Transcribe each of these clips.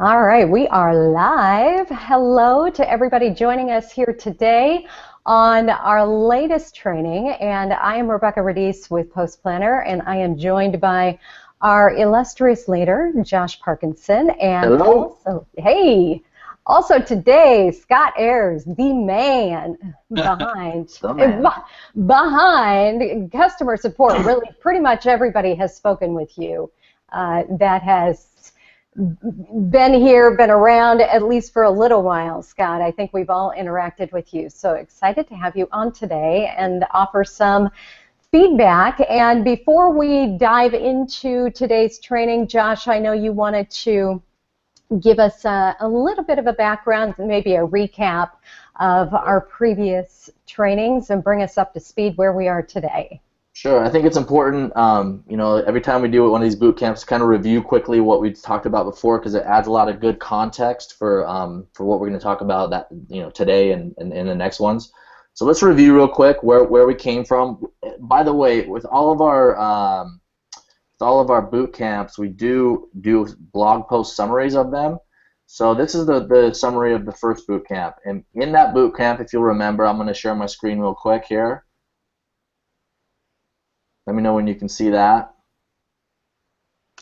All right, we are live. Hello to everybody joining us here today on our latest training. And I am Rebecca Radice with Post Planner, and I am joined by our illustrious leader, Josh Parkinson. And Hello. also today, Scott Ayers, the man behind The man. behind customer support. Really, pretty much everybody has spoken with you that has been here, been around at least for a little while, Scott. I think we've all interacted with you. So excited to have you on today and offer some feedback. And before we dive into today's training, Josh, I know you wanted to give us a little bit of a background, maybe a recap of our previous trainings and bring us up to speed where we are today. Sure. I think it's important, every time we do one of these boot camps, kind of review quickly what we talked about before, because it adds a lot of good context for what we're going to talk about today and in the next ones. So let's review real quick where we came from. By the way, with all of our boot camps, we do blog post summaries of them. So this is the summary of the first boot camp, and in that boot camp, if you'll remember, I'm going to share my screen real quick here. Let me know when you can see that.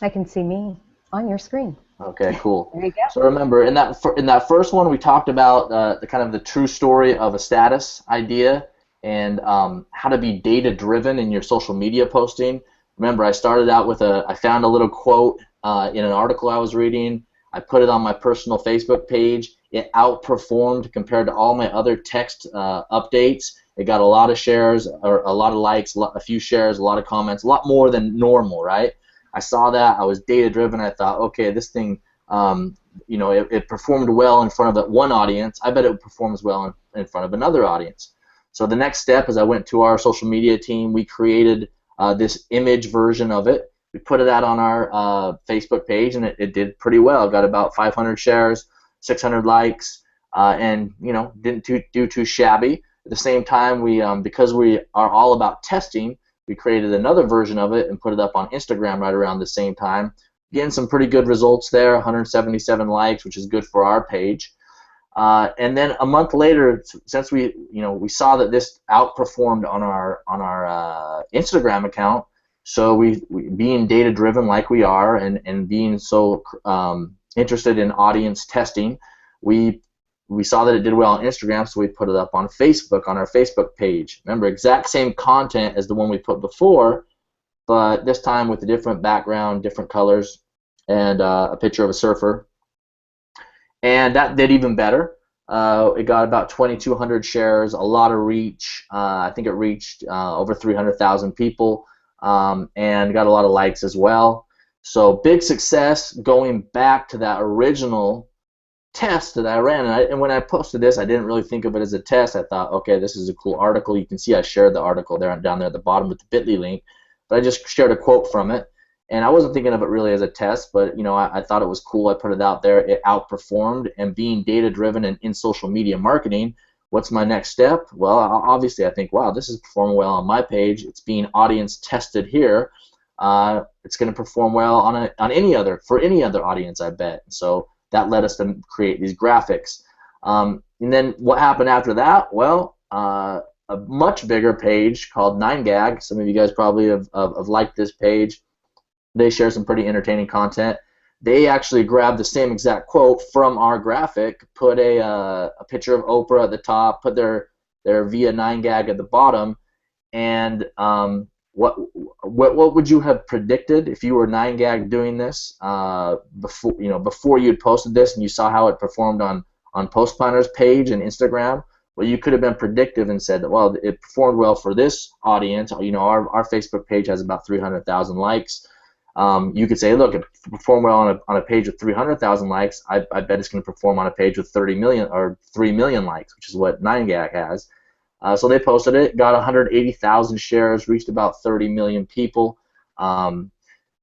I can see me on your screen. Okay, cool. There you go. So remember, in that first one, we talked about the true story of a status idea and how to be data driven in your social media posting. Remember, I started out with I found a little quote in an article I was reading. I put it on my personal Facebook page. It outperformed compared to all my other text updates. It got a lot of shares, or a lot of likes, a few shares, a lot of comments, a lot more than normal, right? I saw that. I was data driven. I thought, okay, this thing, it performed well in front of one audience. I bet it performs well in front of another audience. So the next step is I went to our social media team. We created this image version of it. We put it out on our Facebook page, and it did pretty well. It got about 500 shares, 600 likes, and didn't do too shabby. At the same time, because we are all about testing, we created another version of it and put it up on Instagram right around the same time. Getting some pretty good results there, 177 likes, which is good for our page. And then a month later, since we saw that this outperformed on our Instagram account, so we being data driven like we are, and being so interested in audience testing, we saw that it did well on Instagram, so we put it up on Facebook, on our Facebook page. Remember, exact same content as the one we put before, but this time with a different background, different colors, and a picture of a surfer. And that did even better. It got about 2,200 shares, a lot of reach. I think it reached over 300,000 people, and got a lot of likes as well. So big success going back to that original test that I ran, and when I posted this, I didn't really think of it as a test. I thought, okay, this is a cool article. You can see I shared the article there down there at the bottom with the bit.ly link, but I just shared a quote from it, and I wasn't thinking of it really as a test, but I thought it was cool. I put it out there. It outperformed, and being data driven and in social media marketing, what's my next step? Well, obviously I think, wow, this is performing well on my page. It's being audience tested here. It's going to perform well on any other audience, I bet. So that led us to create these graphics. And then what happened after that? Well, a much bigger page called 9gag. Some of you guys probably have liked this page. They share some pretty entertaining content. They actually grabbed the same exact quote from our graphic, put a picture of Oprah at the top, put their via 9gag at the bottom, and what would you have predicted if you were 9gag doing this before you'd posted this and you saw how it performed on Post Planner's page and Instagram? Well, you could have been predictive and said that, well, it performed well for this audience. Our Facebook page has about 300,000 likes. You could say, look, it performed well on a page with 300,000 likes. I bet it's going to perform on a page with 30 million or 3 million likes, which is what 9gag has. So they posted it, got 180,000 shares, reached about 30 million people, and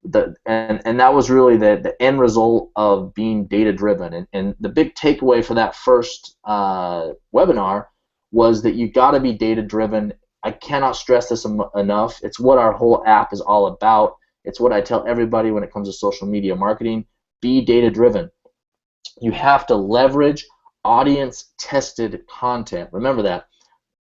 that was really the end result of being data driven. And the big takeaway for that first webinar was that you got to be data driven. I cannot stress this enough. It's what our whole app is all about. It's what I tell everybody when it comes to social media marketing. Be data driven. You have to leverage audience-tested content. Remember that.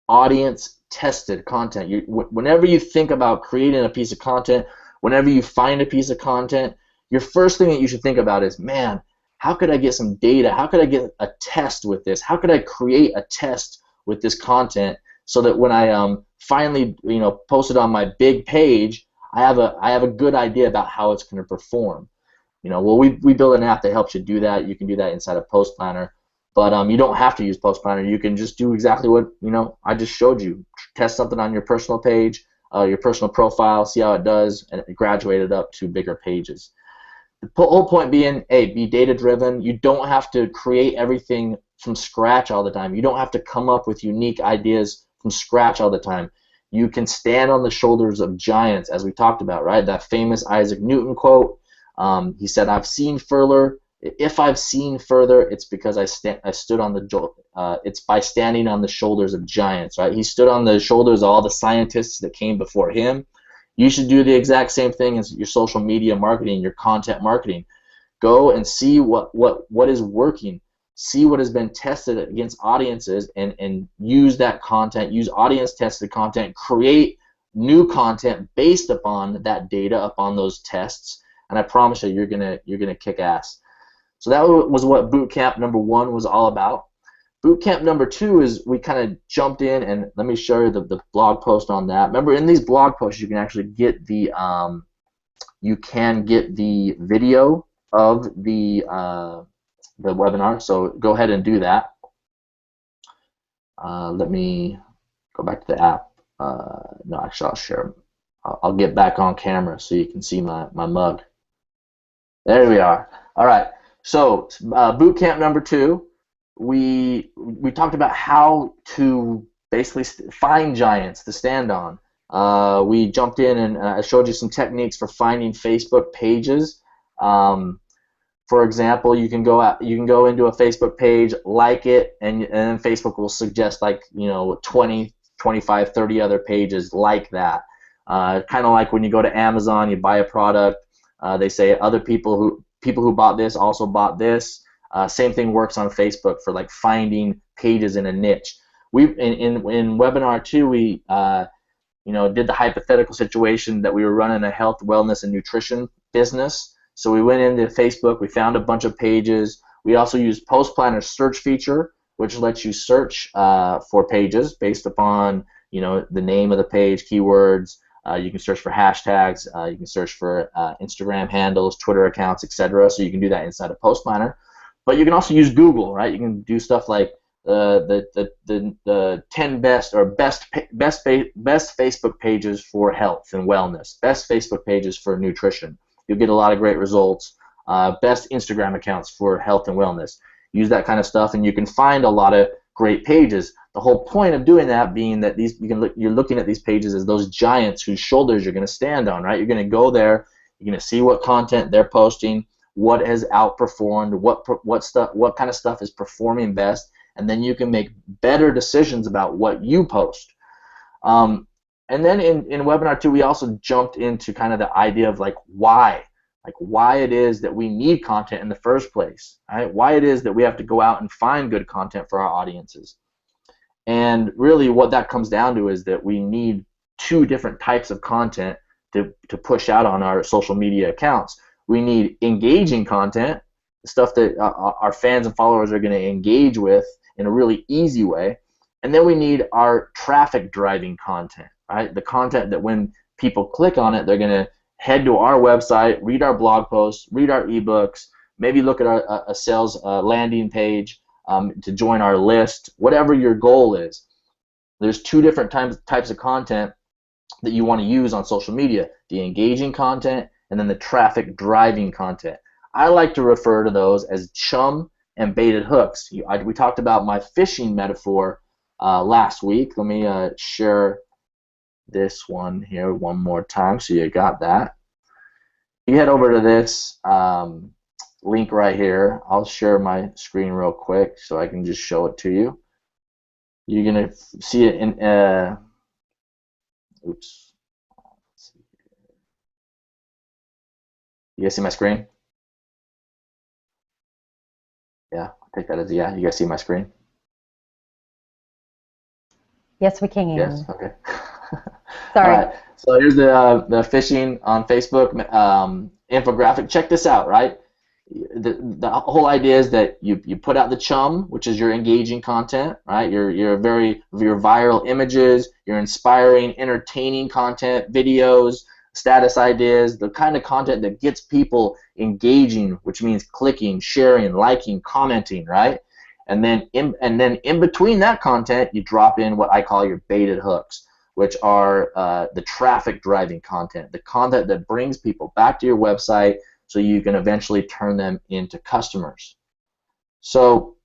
Audience-tested content. Whenever you think about creating a piece of content, whenever you find a piece of content, your first thing that you should think about is, man, how could I get some data? How could I get a test with this? How could I create a test with this content so that when I finally post it on my big page, I have a good idea about how it's going to perform. Well, we build an app that helps you do that. You can do that inside of Post Planner, but you don't have to use Post Planner. You can just do exactly what I just showed you. Test something on your personal page, your personal profile, see how it does, and graduate it up to bigger pages. The whole point being, hey, be data driven. You don't have to create everything from scratch all the time. You don't have to come up with unique ideas from scratch all the time. You can stand on the shoulders of giants, as we talked about, right? That famous Isaac Newton quote. He said, "I've seen further. If I've seen further, it's because I stood on the. It's by standing on the shoulders of giants, right? He stood on the shoulders of all the scientists that came before him. You should do the exact same thing as your social media marketing, your content marketing. Go and see what is working. See what has been tested against audiences, and use that content. Use audience-tested content. Create new content based upon that data, upon those tests." And I promise you, you're gonna kick ass. So that was what bootcamp number 1 was all about. Bootcamp number 2 is we kind of jumped in, and let me show you the blog post on that. Remember, in these blog posts, you can actually get the video of the webinar. So go ahead and do that. Let me go back to the app. No, actually, I'll share. I'll get back on camera so you can see my mug. There we are. All right. So boot camp number 2, we talked about how to basically find giants to stand on. We jumped in and I showed you some techniques for finding Facebook pages. For example, you can go into a Facebook page, like it, and then Facebook will suggest 20, 25, 30 other pages like that. Kind of like when you go to Amazon, you buy a product. They say other people who bought this also bought this. Same thing works on Facebook for finding pages in a niche. In webinar 2 we did the hypothetical situation that we were running a health, wellness, and nutrition business. So we went into Facebook, we found a bunch of pages. We also used Post Planner's search feature, which lets you search for pages based upon the name of the page, keywords. You can search for hashtags. You can search for Instagram handles, Twitter accounts, etc. So you can do that inside of Post Planner. But you can also use Google, right? You can do stuff like the 10 best Facebook pages for health and wellness, best Facebook pages for nutrition. You'll get a lot of great results. Best Instagram accounts for health and wellness. Use that kind of stuff, and you can find a lot of great pages. The whole point of doing that being that you're looking at these pages as those giants whose shoulders you're going to stand on, right? You're going to go there, you're going to see what content they're posting, what has outperformed, what kind of stuff is performing best, and then you can make better decisions about what you post. And then in webinar 2, we also jumped into kind of the idea of why it is that we need content in the first place, right? Why it is that we have to go out and find good content for our audiences. And really what that comes down to is that we need 2 different types of content to push out on our social media accounts. We need engaging content, stuff that our fans and followers are going to engage with in a really easy way. And then we need our traffic driving content, right? The content that when people click on it, they're going to head to our website, read our blog posts, read our ebooks, maybe look at a sales landing page to join our list, whatever your goal is. There's 2 different types of content that you want to use on social media, the engaging content and then the traffic driving content. I like to refer to those as chum and baited hooks. We talked about my fishing metaphor last week. Let me share this one here one more time so you got that. You head over to this link right here. I'll share my screen real quick so I can just show it to you. You're going to see it in oops. Let's see here. You guys see my screen? Yeah, I'll take that as a yeah. You guys see my screen? Yes, we Yes. can. Okay. All Sorry. right. So here's the phishing on Facebook infographic. Check this out, right? The whole idea is that you put out the chum, which is your engaging content, right? Your viral images, your inspiring, entertaining content, videos, status ideas, the kind of content that gets people engaging, which means clicking, sharing, liking, commenting, right? And then in between that content, you drop in what I call your baited hooks, which are the traffic driving content, the content that brings people back to your website so you can eventually turn them into customers. So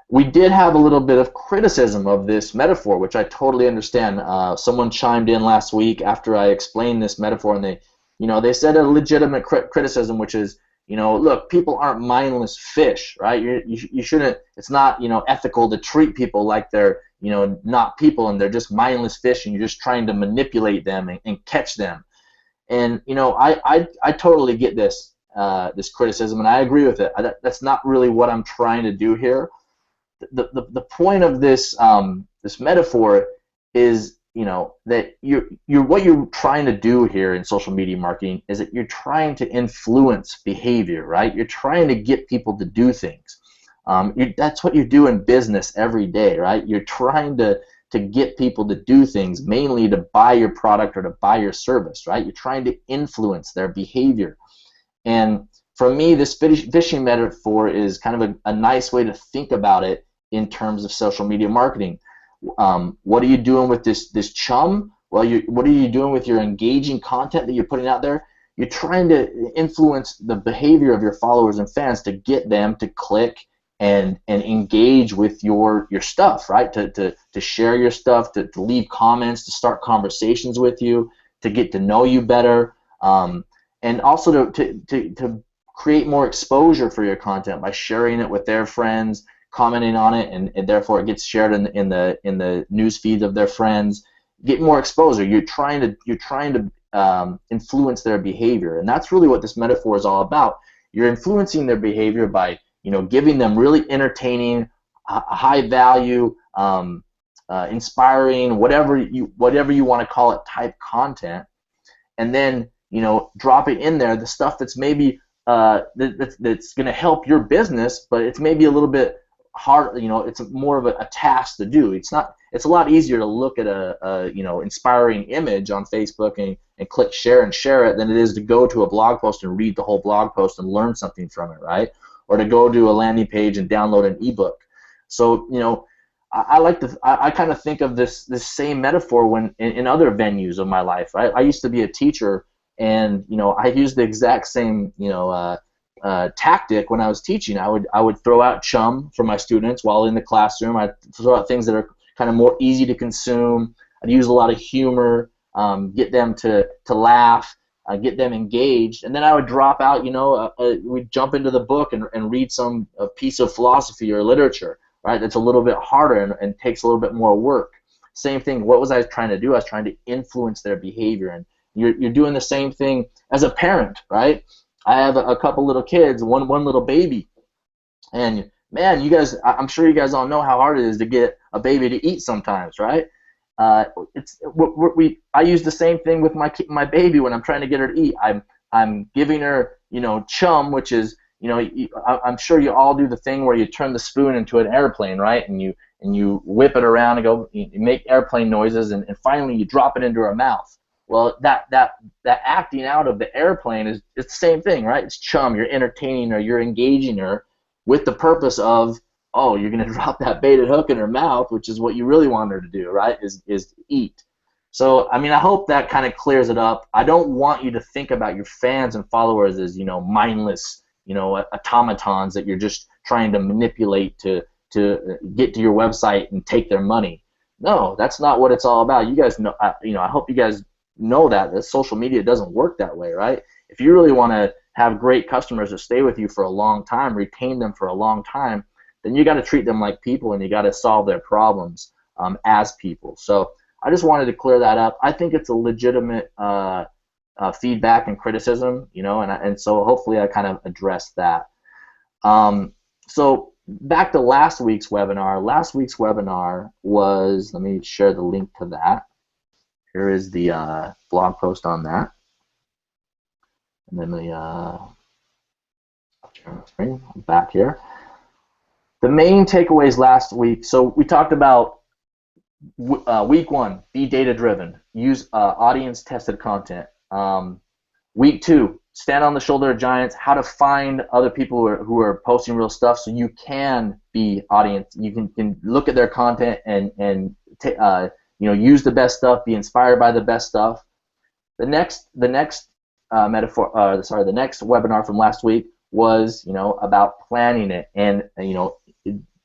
we did have a little bit of criticism of this metaphor, which I totally understand. Someone chimed in last week after I explained this metaphor, and they said a legitimate criticism, which is, look, people aren't mindless fish, right? You shouldn't. It's not, ethical to treat people like they're, not people, and they're just mindless fish, and you're just trying to manipulate them and catch them. And I totally get this criticism, and I agree with it. That's not really what I'm trying to do here. The point of this metaphor is, that you're what you're trying to do here in social media marketing is that you're trying to influence behavior, right? You're trying to get people to do things. That's what you do in business every day, right? You're trying to get people to do things, mainly to buy your product or to buy your service, right? You're trying to influence their behavior. And for me, this fishing metaphor is kind of a nice way to think about it in terms of social media marketing. What are you doing with this chum? Well, what are you doing with your engaging content that you're putting out there? You're trying to influence the behavior of your followers and fans to get them to click and engage with your stuff, right? To share your stuff, to leave comments, to start conversations with you, to get to know you better, and also to create more exposure for your content by sharing it with their friends, commenting on it, and therefore it gets shared in the news feeds of their friends. Get more exposure. You're trying to influence their behavior, and that's really what this metaphor is all about. You're influencing their behavior by giving them really entertaining, high value, inspiring, whatever you want to call it, type content, and then drop it in there the stuff that's maybe that's going to help your business, but it's maybe a little bit hard. It's more of a task to do. It's a lot easier to look at a inspiring image on Facebook and click share and share it than it is to go to a blog post and read the whole blog post and learn something from it, right? Or to go to a landing page and download an ebook. So I kind of think of this same metaphor when in other venues of my life, right? I used to be a teacher, and I used the exact same tactic when I was teaching. I would throw out chum for my students while in the classroom. I'd throw out things that are kind of more easy to consume. I'd use a lot of humor, get them to laugh, get them engaged, and then I would drop out. We'd jump into the book and read a piece of philosophy or literature, right? That's a little bit harder and takes a little bit more work. Same thing. What was I trying to do? I was trying to influence their behavior, and you're doing the same thing as a parent, right? I have a couple little kids, one little baby, and man, you guys, I'm sure you guys all know how hard it is to get a baby to eat sometimes, right? I use the same thing with my baby when I'm trying to get her to eat. I'm giving her chum, which is I'm sure you all do the thing where you turn the spoon into an airplane, right? And you whip it around and you make airplane noises, and finally you drop it into her mouth. Well, that acting out of the airplane it's the same thing, right? It's chum. You're entertaining her, you're engaging her with the purpose of, oh, you're going to drop that baited hook in her mouth, which is what you really want her to do, right? Is to eat. So, I mean, I hope that kind of clears it up. I don't want you to think about your fans and followers as mindless, automatons that you're just trying to manipulate to get to your website and take their money. No, that's not what it's all about. You guys know, I hope you guys know that social media doesn't work that way, right? If you really want to have great customers that stay with you for a long time, retain them for a long time, then you got to treat them like people, and you got to solve their problems as people. So I just wanted to clear that up. I think it's a legitimate feedback and criticism, and so hopefully I kind of addressed that. So back to last week's webinar. Last week's webinar was, let me share the link to that. Here is the blog post on that. And then share my screen. I'm back here. The main takeaways last week. So we talked about week 1, be data driven. Use audience tested content. Week 2, stand on the shoulder of giants, how to find other people who are posting real stuff so you can be audience. You can look at their content and use the best stuff, be inspired by the best stuff. The next the next webinar from last week was about planning it and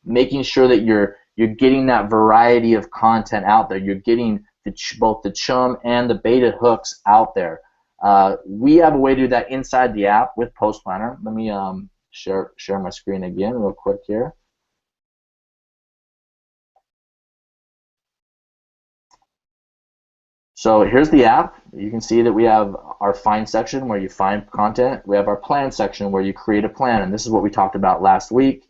making sure that you're getting that variety of content out there. You're getting both the chum and the beta hooks out there. We have a way to do that inside the app with Post Planner. Let me share my screen again real quick here. So here's the app. You can see that we have our Find section where you find content. We have our Plan section where you create a plan, and this is what we talked about last week.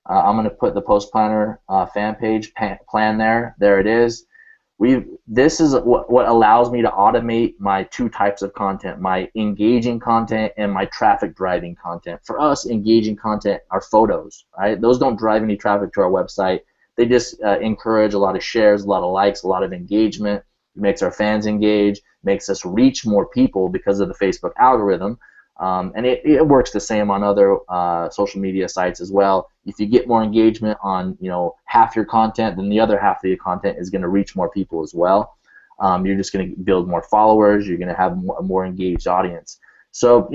I'm going to put the Post Planner fan page plan there. There it is. This is what allows me to automate my 2 types of content, my engaging content and my traffic driving content. For us, engaging content are photos, right? Those don't drive any traffic to our website. They just encourage a lot of shares, a lot of likes, a lot of engagement. It makes our fans engage, makes us reach more people because of the Facebook algorithm. And it works the same on other social media sites as well. If you get more engagement on half your content, then the other half of your content is going to reach more people as well. You're just going to build more followers. You're going to have a more engaged audience. So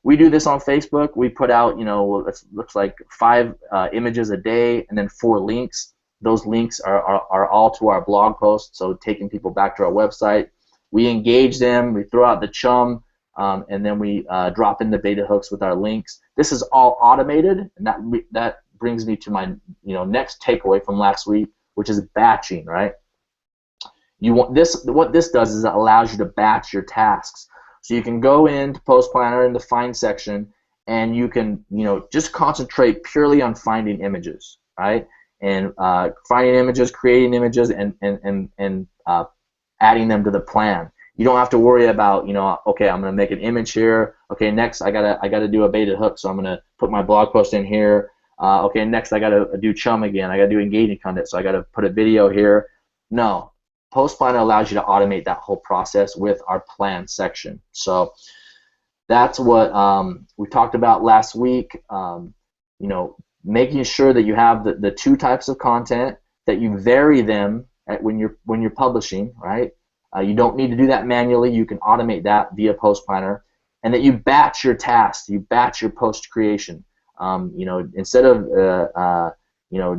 we do this on Facebook. We put out it looks like 5 images a day and then 4 links. Those links are all to our blog posts, so taking people back to our website. We engage them. We throw out the chum. And then we drop in the beta hooks with our links. This is all automated, and that brings me to my next takeaway from last week, which is batching. Right? What this does is it allows you to batch your tasks. So you can go into Post Planner in the Find section, and you can just concentrate purely on finding images, right? And finding images, creating images, and adding them to the plan. You don't have to worry about, okay, I'm going to make an image here. Okay, next I gotta do a beta hook, so I'm going to put my blog post in here. Okay, next I got to do chum again. I got to do engaging content, so I got to put a video here. No, Post Planner allows you to automate that whole process with our plan section. So that's what we talked about last week. Making sure that you have the 2 types of content, that you vary them when you're publishing, right? You don't need to do that manually. You can automate that via Post Planner, and that you batch your tasks. You batch your post creation. Instead of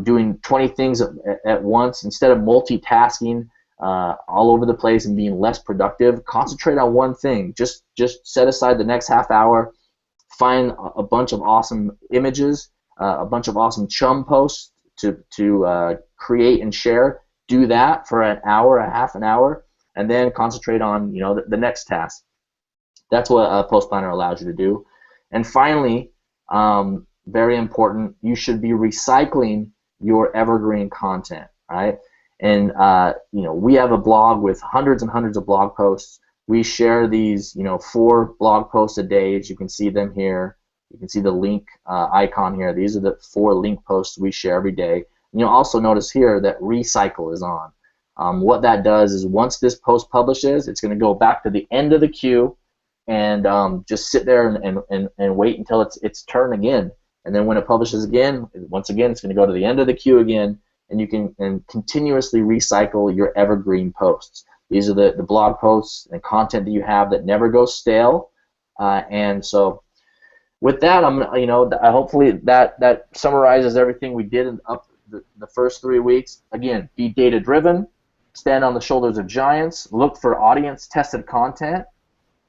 doing 20 things at once, instead of multitasking all over the place and being less productive, concentrate on one thing. Just set aside the next half hour, find a bunch of awesome images, a bunch of awesome chum posts to create and share. Do that for an hour, a half an hour, and then concentrate on the next task. That's what Post Planner allows you to do. And finally, very important, you should be recycling your evergreen content, right? And we have a blog with hundreds and hundreds of blog posts. We share these 4 blog posts a day, as you can see them here. You can see the link icon here. These are the 4 link posts we share every day. And you'll also notice here that recycle is on. What that does is once this post publishes, it's going to go back to the end of the queue and just sit there and wait until its turn again. And then when it publishes again, once again, it's going to go to the end of the queue again, and you can continuously recycle your evergreen posts. These are the blog posts and content that you have that never goes stale. And so with that, hopefully that summarizes everything we did in the first 3 weeks. Again, be data driven. Stand on the shoulders of giants, look for audience-tested content,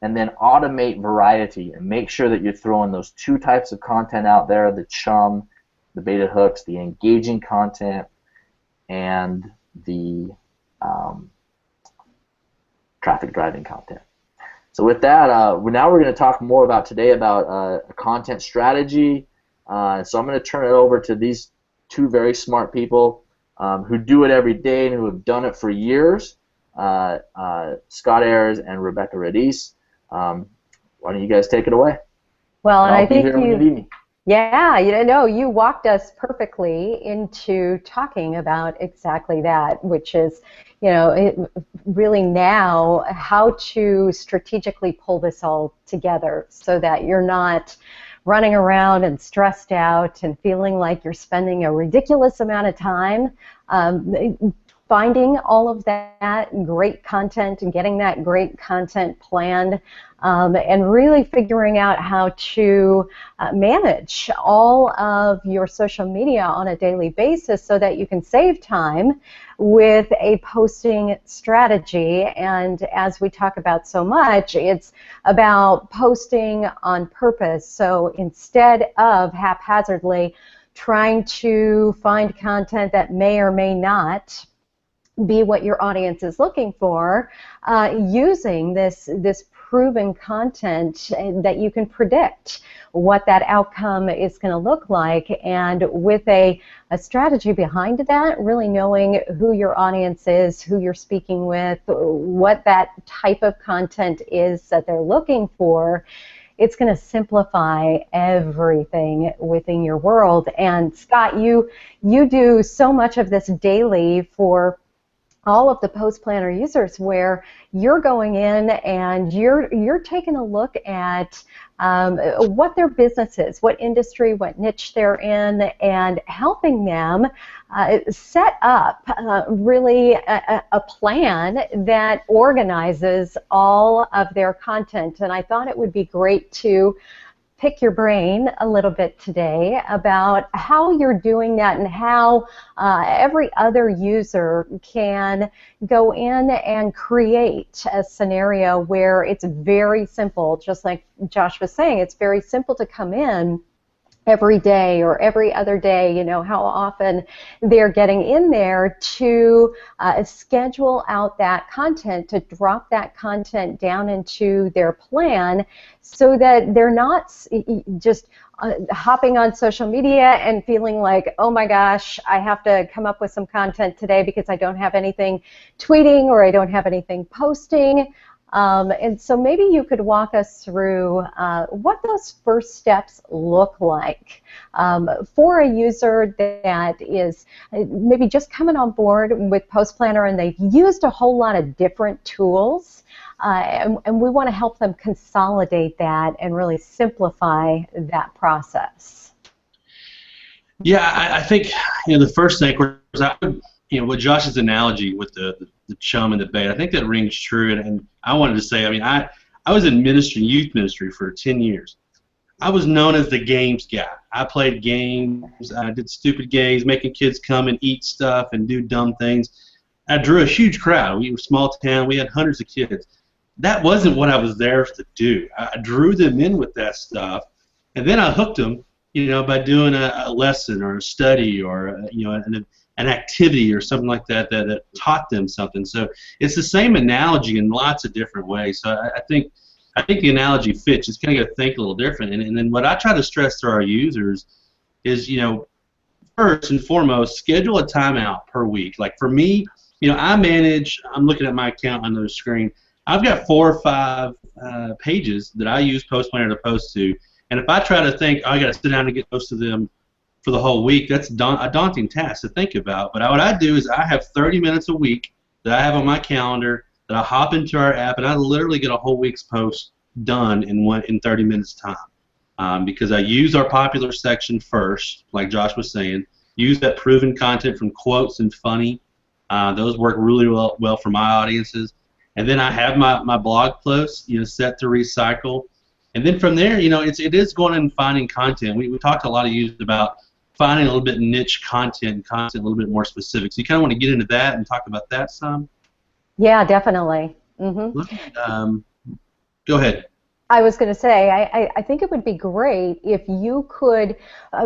and then automate variety and make sure that you're throwing those 2 types of content out there, the chum, the beta hooks, the engaging content, and the traffic driving content. So with that, now we're going to talk more about today about a content strategy, So I'm going to turn it over to these two very smart people who do it every day and who have done it for years, Scott Ayers and Rebecca Radice. Why don't you guys take it away? Well, and I'll I be think here when you need me. Yeah, you walked us perfectly into talking about exactly that, which is, really now how to strategically pull this all together so that you're not running around and stressed out and feeling like you're spending a ridiculous amount of time finding all of that great content and getting that great content planned, and really figuring out how to manage all of your social media on a daily basis so that you can save time with a posting strategy. And as we talk about so much, it's about posting on purpose. So instead of haphazardly trying to find content that may or may not be what your audience is looking for, using this proven content that you can predict what that outcome is going to look like, and with a strategy behind that, really knowing who your audience is, who you're speaking with, what that type of content is that they're looking for. It's going to simplify everything within your world. And Scott, you do so much of this daily for all of the Post Planner users, where you're going in and you're taking a look at what their business is, what industry, what niche they're in, and helping them set up really a plan that organizes all of their content. And I thought it would be great to pick your brain a little bit today about how you're doing that and how every other user can go in and create a scenario where it's very simple, just like Josh was saying, it's very simple to come in every day or every other day, how often they're getting in there to schedule out that content, to drop that content down into their plan so that they're not just hopping on social media and feeling like, oh my gosh, I have to come up with some content today because I don't have anything tweeting or I don't have anything posting. And so maybe you could walk us through what those first steps look like for a user that is maybe just coming on board with Post Planner and they've used a whole lot of different tools, and we want to help them consolidate that and really simplify that process. Yeah, I think the first thing, of course, with Josh's analogy with the chum and the bait, I think that rings true. And I wanted to say, I was in youth ministry for 10 years. I was known as the games guy. I played games. I did stupid games, making kids come and eat stuff and do dumb things. I drew a huge crowd. We were a small town. We had hundreds of kids. That wasn't what I was there to do. I drew them in with that stuff, and then I hooked them, by doing a lesson or a study or an activity or something like that that taught them something. So it's the same analogy in lots of different ways. So I think the analogy fits. Just kind of got to think a little different. And then what I try to stress to our users is, first and foremost, schedule a timeout per week. Like for me, I'm looking at my account on the screen. I've got 4 or 5 pages that I use Post Planner to post to. And if I try to think, I got to sit down and get most of them for the whole week, that's a daunting task to think about. But what I do is I have 30 minutes a week that I have on my calendar that I hop into our app, and I literally get a whole week's post done in 30 minutes time. Because I use our popular section first, like Josh was saying, use that proven content from quotes and funny. Those work really well for my audiences. And then I have my blog posts, set to recycle. And then from there, it is going and finding content. We talked to a lot of users about finding a little bit niche content a little bit more specific. So you kind of want to get into that and talk about that some? Yeah, definitely. Mm-hmm. Go ahead. I was going to say, I think it would be great if you could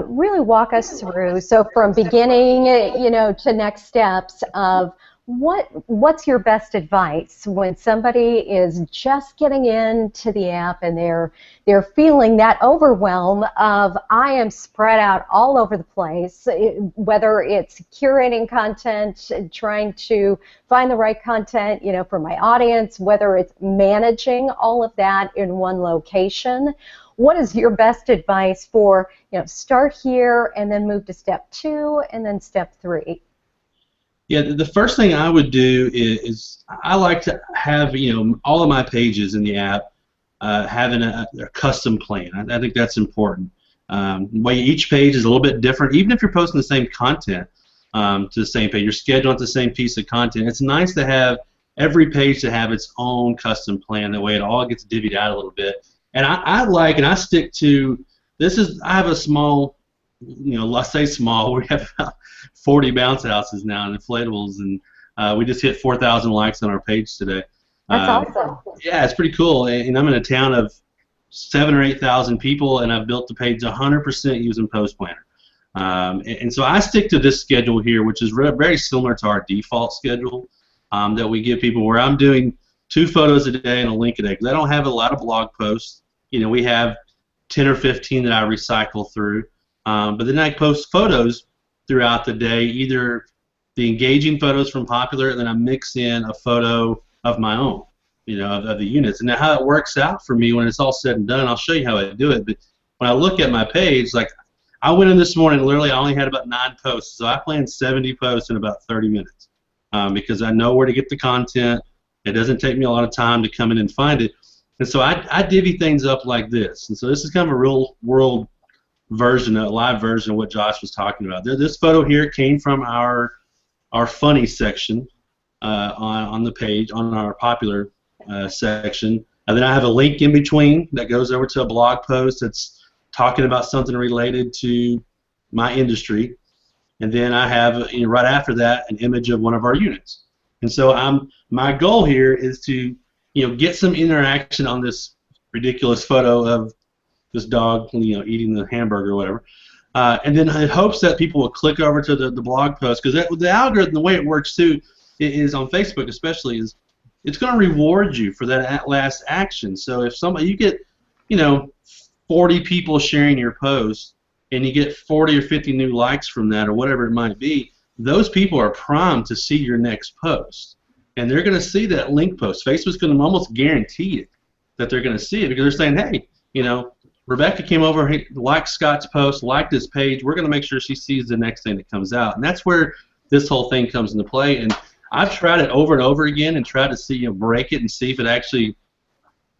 really walk us through, so from beginning, to next steps of What's your best advice when somebody is just getting into the app and they're feeling that overwhelm of I am spread out all over the place, whether it's curating content, trying to find the right content, for my audience, whether it's managing all of that in one location. What is your best advice for, start here and then move to step 2 and then step 3? Yeah, the first thing I would do is I like to have all of my pages in the app having a custom plan. I think that's important. Way each page is a little bit different, even if you're posting the same content to the same page, you're scheduling the same piece of content. It's nice to have every page to have its own custom plan. That way, it all gets divvied out a little bit. And I stick to this. I have a small. Let's say small. We have about 40 bounce houses now and inflatables, and we just hit 4,000 likes on our page today. That's awesome. Yeah, it's pretty cool. And I'm in a town of 7,000 or 8,000 people, and I've built the page 100% using Post Planner. And so I stick to this schedule here, which is very similar to our default schedule that we give people, where I'm doing 2 photos a day and a link a day, because I don't have a lot of blog posts. We have 10 or 15 that I recycle through. But then I post photos throughout the day, either the engaging photos from Popular, and then I mix in a photo of my own, of the units. And now how it works out for me when it's all said and done, I'll show you how I do it. But when I look at my page, like I went in this morning, literally I only had about 9 posts, so I planned 70 posts in about 30 minutes because I know where to get the content. It doesn't take me a lot of time to come in and find it. And so I divvy things up like this. And so this is kind of a real world version, a live version of what Josh was talking about. This photo here came from our funny section on the page, on our Popular section. And then I have a link in between that goes over to a blog post that's talking about something related to my industry. And then I have, right after that, an image of one of our units. And so my goal here is to, get some interaction on this ridiculous photo of this dog, eating the hamburger or whatever. And then it hopes that people will click over to the blog post, because the algorithm, the way it works too, is on Facebook especially, is it's going to reward you for that last action. So if you get, 40 people sharing your post, and you get 40 or 50 new likes from that, or whatever it might be, those people are primed to see your next post. And they're going to see that link post. Facebook's going to almost guarantee it that they're going to see it, because they're saying, hey, Rebecca came over, liked Scott's post, liked this page. We're going to make sure she sees the next thing that comes out. And that's where this whole thing comes into play. And I've tried it over and over again and tried to see, break it and see if it actually,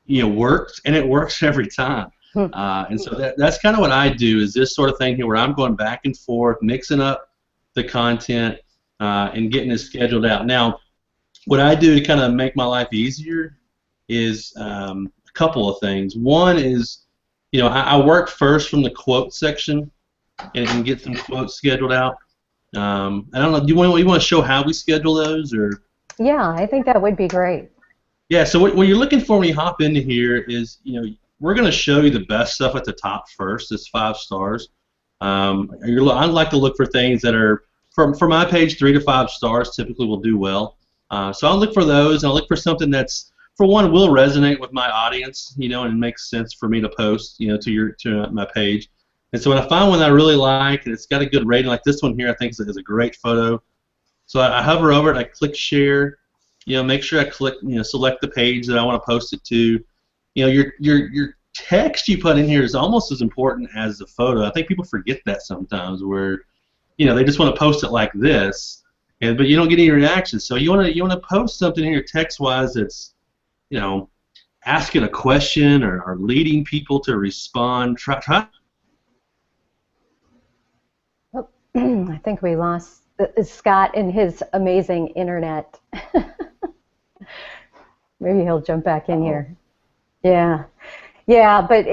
works. And it works every time. And so that's kind of what I do, is this sort of thing here, where I'm going back and forth, mixing up the content and getting it scheduled out. Now, what I do to kind of make my life easier is a couple of things. One is, I work first from the quote section and get some quotes scheduled out. I don't know. You want to show how we schedule those, or? Yeah, I think that would be great. Yeah. So what you're looking for when you hop into here is, we're going to show you the best stuff at the top first. It's 5 stars. I like to look for things that are for my page 3 to 5 stars. Typically, will do well. So I'll look for those, and I'll look for something that's, for one, will resonate with my audience, and makes sense for me to post, to my page. And so when I find one that I really like, and it's got a good rating, like this one here, I think is a great photo. So I hover over it, I click share, make sure I click, select the page that I want to post it to. Your text you put in here is almost as important as the photo. I think people forget that sometimes, where, they just want to post it like this, but you don't get any reactions. So you want to post something here text-wise that's, asking a question or leading people to respond. Try. Oh, I think we lost Scott and his amazing internet. Maybe he'll jump back in here. Yeah, but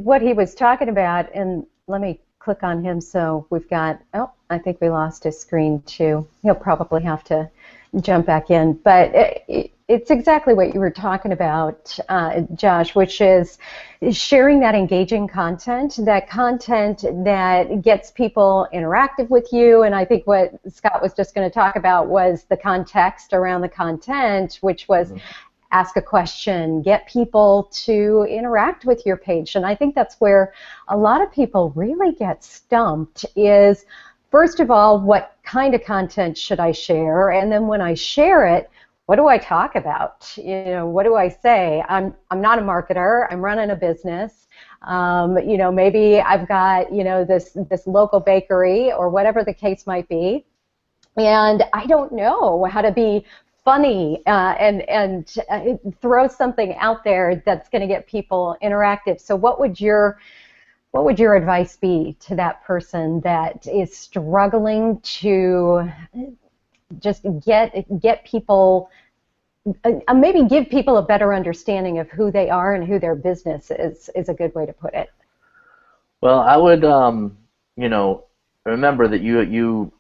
what he was talking about, and let me click on him, so we've got, I think we lost his screen too. He'll probably have to jump back in. But It's exactly what you were talking about, Josh, which is sharing that engaging content, that gets people interactive with you. And I think what Scott was just going to talk about was the context around the content, which was ask a question, get people to interact with your page. And I think that's where a lot of people really get stumped is, first of all, what kind of content should I share? And then when I share it, what do I talk about? What do I say? I'm not a marketer. I'm running a business. Maybe I've got, this local bakery or whatever the case might be, and I don't know how to be funny and throw something out there that's going to get people interactive. So what would your advice be to that person that is struggling to just get people, maybe give people a better understanding of who they are and who their business is a good way to put it? Well, I would, remember that you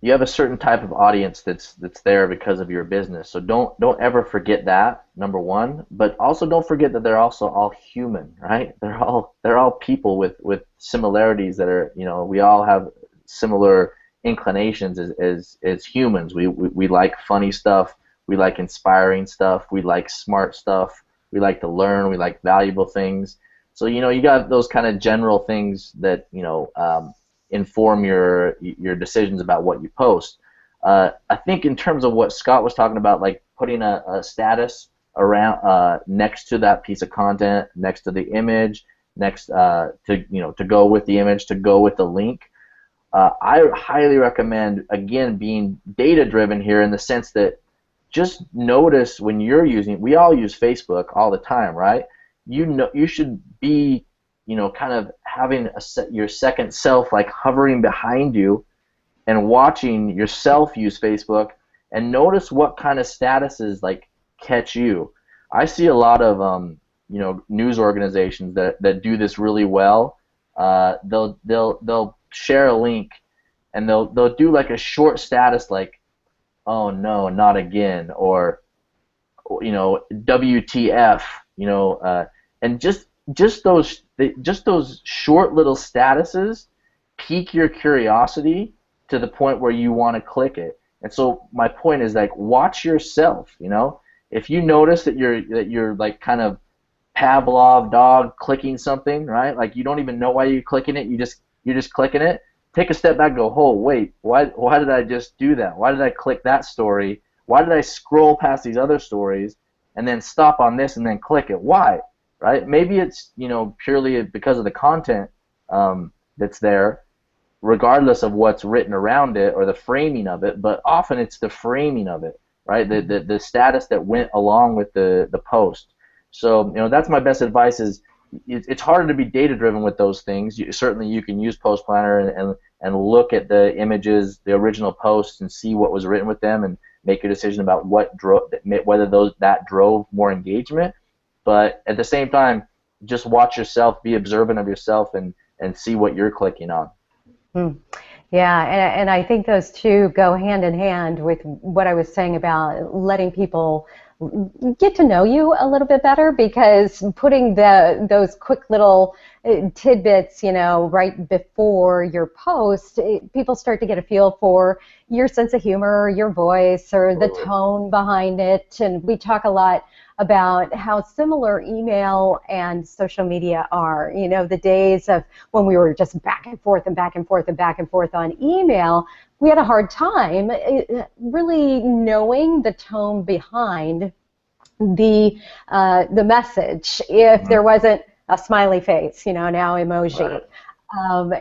have a certain type of audience that's there because of your business. So don't ever forget that, number one. But also don't forget that they're also all human, right? They're all people with similarities that are, we all have similar inclinations as humans. We like funny stuff, we like inspiring stuff, we like smart stuff, we like to learn, we like valuable things. So you got those kind of general things that inform your decisions about what you post. I think in terms of what Scott was talking about, like putting a status around next to that piece of content, next to the image, next to go with the image, to go with the link. I highly recommend, again, being data-driven here in the sense that just notice when you're using, we all use Facebook all the time, right? You should be, kind of having your second self like hovering behind you and watching yourself use Facebook, and notice what kind of statuses like catch you. I see a lot of news organizations that do this really well. They'll share a link, and they'll do like a short status like, "Oh no, not again," or WTF, and just those short little statuses pique your curiosity to the point where you want to click it. And so my point is, like, watch yourself. If you notice that you're like kind of Pavlov dog clicking something, right? Like you don't even know why you're clicking it. You're just clicking it. Take a step back and go, oh, wait, why did I just do that? Why did I click that story? Why did I scroll past these other stories and then stop on this and then click it? Why? Right? Maybe it's purely because of the content that's there, regardless of what's written around it or the framing of it. But often it's the framing of it, right? The status that went along with the post. So that's my best advice. Is it's harder to be data driven with those things. Certainly you can use Post Planner and look at the images, the original posts, and see what was written with them, and make a decision about whether that drove more engagement. But at the same time, just watch yourself, be observant of yourself, and see what you're clicking on. Yeah, and I think those two go hand in hand with what I was saying about letting people get to know you a little bit better, because putting those quick little tidbits, right before your post, people start to get a feel for your sense of humor, your voice, or the tone behind it. And we talk a lot about how similar email and social media are. The days of when we were just back and forth and back and forth and back and forth on email, we had a hard time really knowing the tone behind the message if there wasn't a smiley face, now emoji. Right.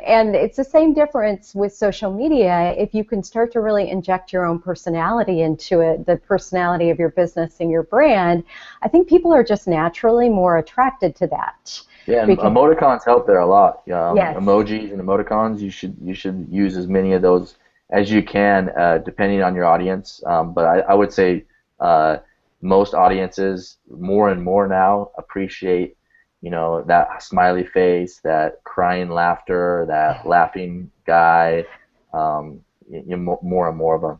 And it's the same difference with social media. If you can start to really inject your own personality into it, the personality of your business and your brand, I think people are just naturally more attracted to that. Yeah, and emoticons help there a lot. Yes. Emojis and emoticons, you should use as many of those as you can, depending on your audience. But I would say most audiences more and more now appreciate that smiley face, that crying laughter, that laughing guy, more and more of them.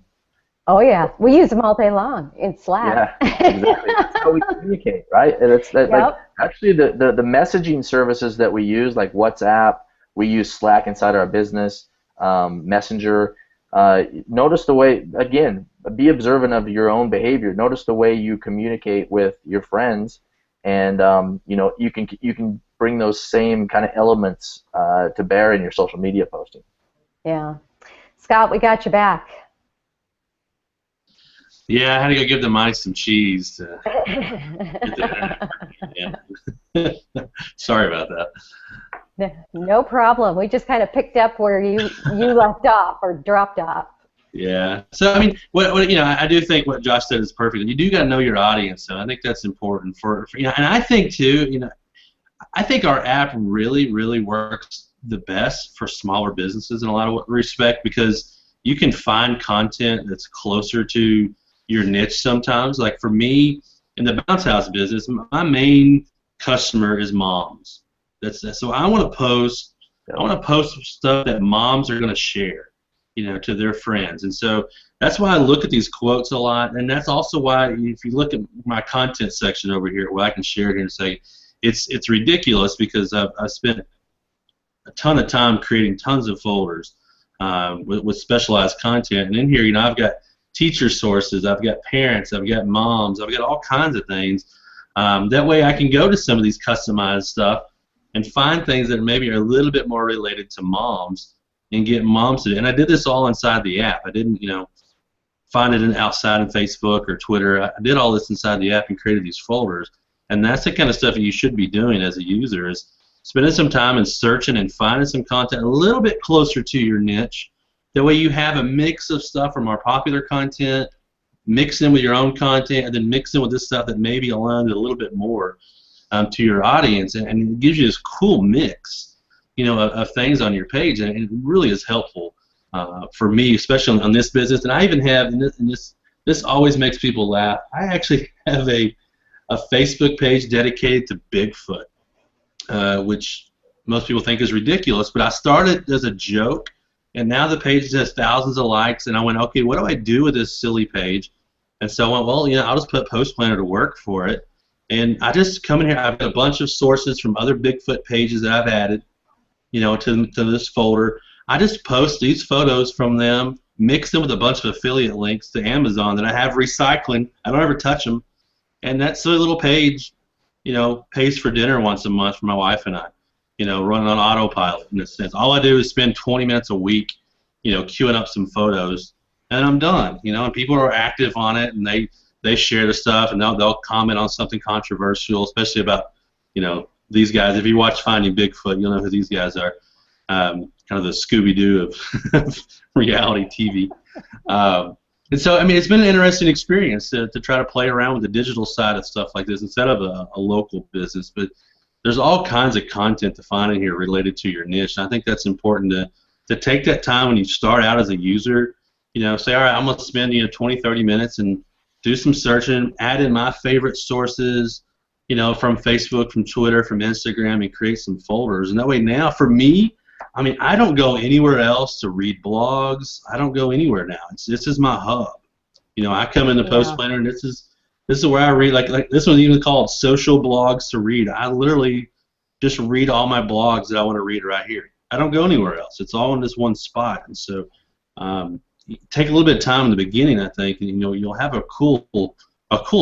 Oh yeah, we use them all day long in Slack. Yeah, exactly. That's how we communicate, right? And it's that, like, Yep. actually the messaging services that we use, like WhatsApp, we use Slack inside our business, Messenger. Notice the way, again, be observant of your own behavior. Notice the way you communicate with your friends, and you can bring those same kind of elements to bear in your social media posting. Yeah. Scott, we got you back. Yeah, I had to go give the mice some cheese to get the internet working. Yeah. Sorry about that. No problem. We just kind of picked up where you left off or dropped off. Yeah. So I mean, I do think what Josh said is perfect. You do got to know your audience, so I think that's important for and I think too, I think our app really, really works the best for smaller businesses in a lot of respect, because you can find content that's closer to your niche sometimes. Like for me, in the bounce house business, my main customer is moms. So I want to post. I want to post stuff that moms are going to share, to their friends. And so that's why I look at these quotes a lot, and that's also why if you look at my content section over here, where I can share it here and say, it's ridiculous, because I've spent a ton of time creating tons of folders with specialized content, and in here, I've got teacher sources, I've got parents, I've got moms, I've got all kinds of things. That way I can go to some of these customized stuff and find things that maybe are a little bit more related to moms and get moms to do. And I did this all inside the app. I didn't, find it outside in Facebook or Twitter. I did all this inside the app and created these folders. And that's the kind of stuff that you should be doing as a user, is spending some time and searching and finding some content a little bit closer to your niche. That way you have a mix of stuff from our popular content, mix in with your own content, and then mix in with this stuff that maybe aligns a little bit more to your audience, and it gives you this cool mix, of things on your page, and it really is helpful for me, especially on this business. And I even have, and this always makes people laugh, I actually have a Facebook page dedicated to Bigfoot, which most people think is ridiculous, but I started as a joke, and now the page has thousands of likes, and I went, okay, what do I do with this silly page? And so I went, well, I'll just put Post Planner to work for it. And I just come in here, I've got a bunch of sources from other Bigfoot pages that I've added, to this folder. I just post these photos from them, mix them with a bunch of affiliate links to Amazon that I have recycling. I don't ever touch them. And that silly little page, pays for dinner once a month for my wife and I, running on autopilot in a sense. All I do is spend 20 minutes a week, queuing up some photos, and I'm done, and people are active on it, and they share the stuff, and they'll comment on something controversial, especially about, these guys. If you watch Finding Bigfoot, you'll know who these guys are. Kind of the Scooby-Doo of reality TV. And so, it's been an interesting experience to try to play around with the digital side of stuff like this instead of a local business. But there's all kinds of content to find in here related to your niche. And I think that's important to take that time when you start out as a user. Say, all right, I'm going to spend 20, 30 minutes and do some searching, add in my favorite sources, from Facebook, from Twitter, from Instagram, and create some folders. And that way now, for me, I don't go anywhere else to read blogs. I don't go anywhere now. This is my hub. I come in the Post Planner, and this is where I read. Like this one's even called Social Blogs to Read. I literally just read all my blogs that I want to read right here. I don't go anywhere else. It's all in this one spot. And so take a little bit of time in the beginning, I think, and you'll have a cool